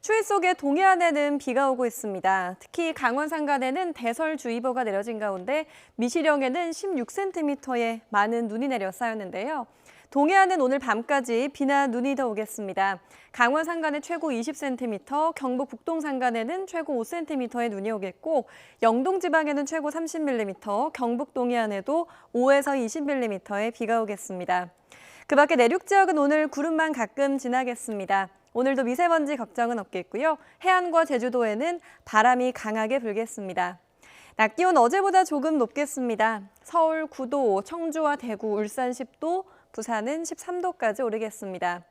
추위 속에 동해안에는 비가 오고 있습니다. 특히 강원 산간에는 대설주의보가 내려진 가운데 미시령에는 16cm의 많은 눈이 내려 쌓였는데요. 동해안은 오늘 밤까지 비나 눈이 더 오겠습니다. 강원 산간에 최고 20cm, 경북 북동 산간에는 최고 5cm의 눈이 오겠고 영동 지방에는 최고 30mm, 경북 동해안에도 5에서 20mm의 비가 오겠습니다. 그 밖에 내륙 지역은 오늘 구름만 가끔 지나겠습니다. 오늘도 미세먼지 걱정은 없겠고요. 해안과 제주도에는 바람이 강하게 불겠습니다. 낮 기온 어제보다 조금 높겠습니다. 서울 9도, 청주와 대구, 울산 10도, 부산은 13도까지 오르겠습니다.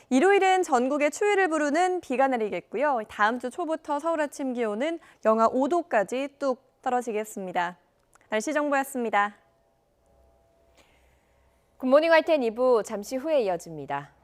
일요일은 전국에 추위를 부르는 비가 내리겠고요. 다음 주 초부터 서울 아침 기온은 영하 5도까지 뚝 떨어지겠습니다. 날씨 정보였습니다. 굿모닝 YTN 2부 잠시 후에 이어집니다.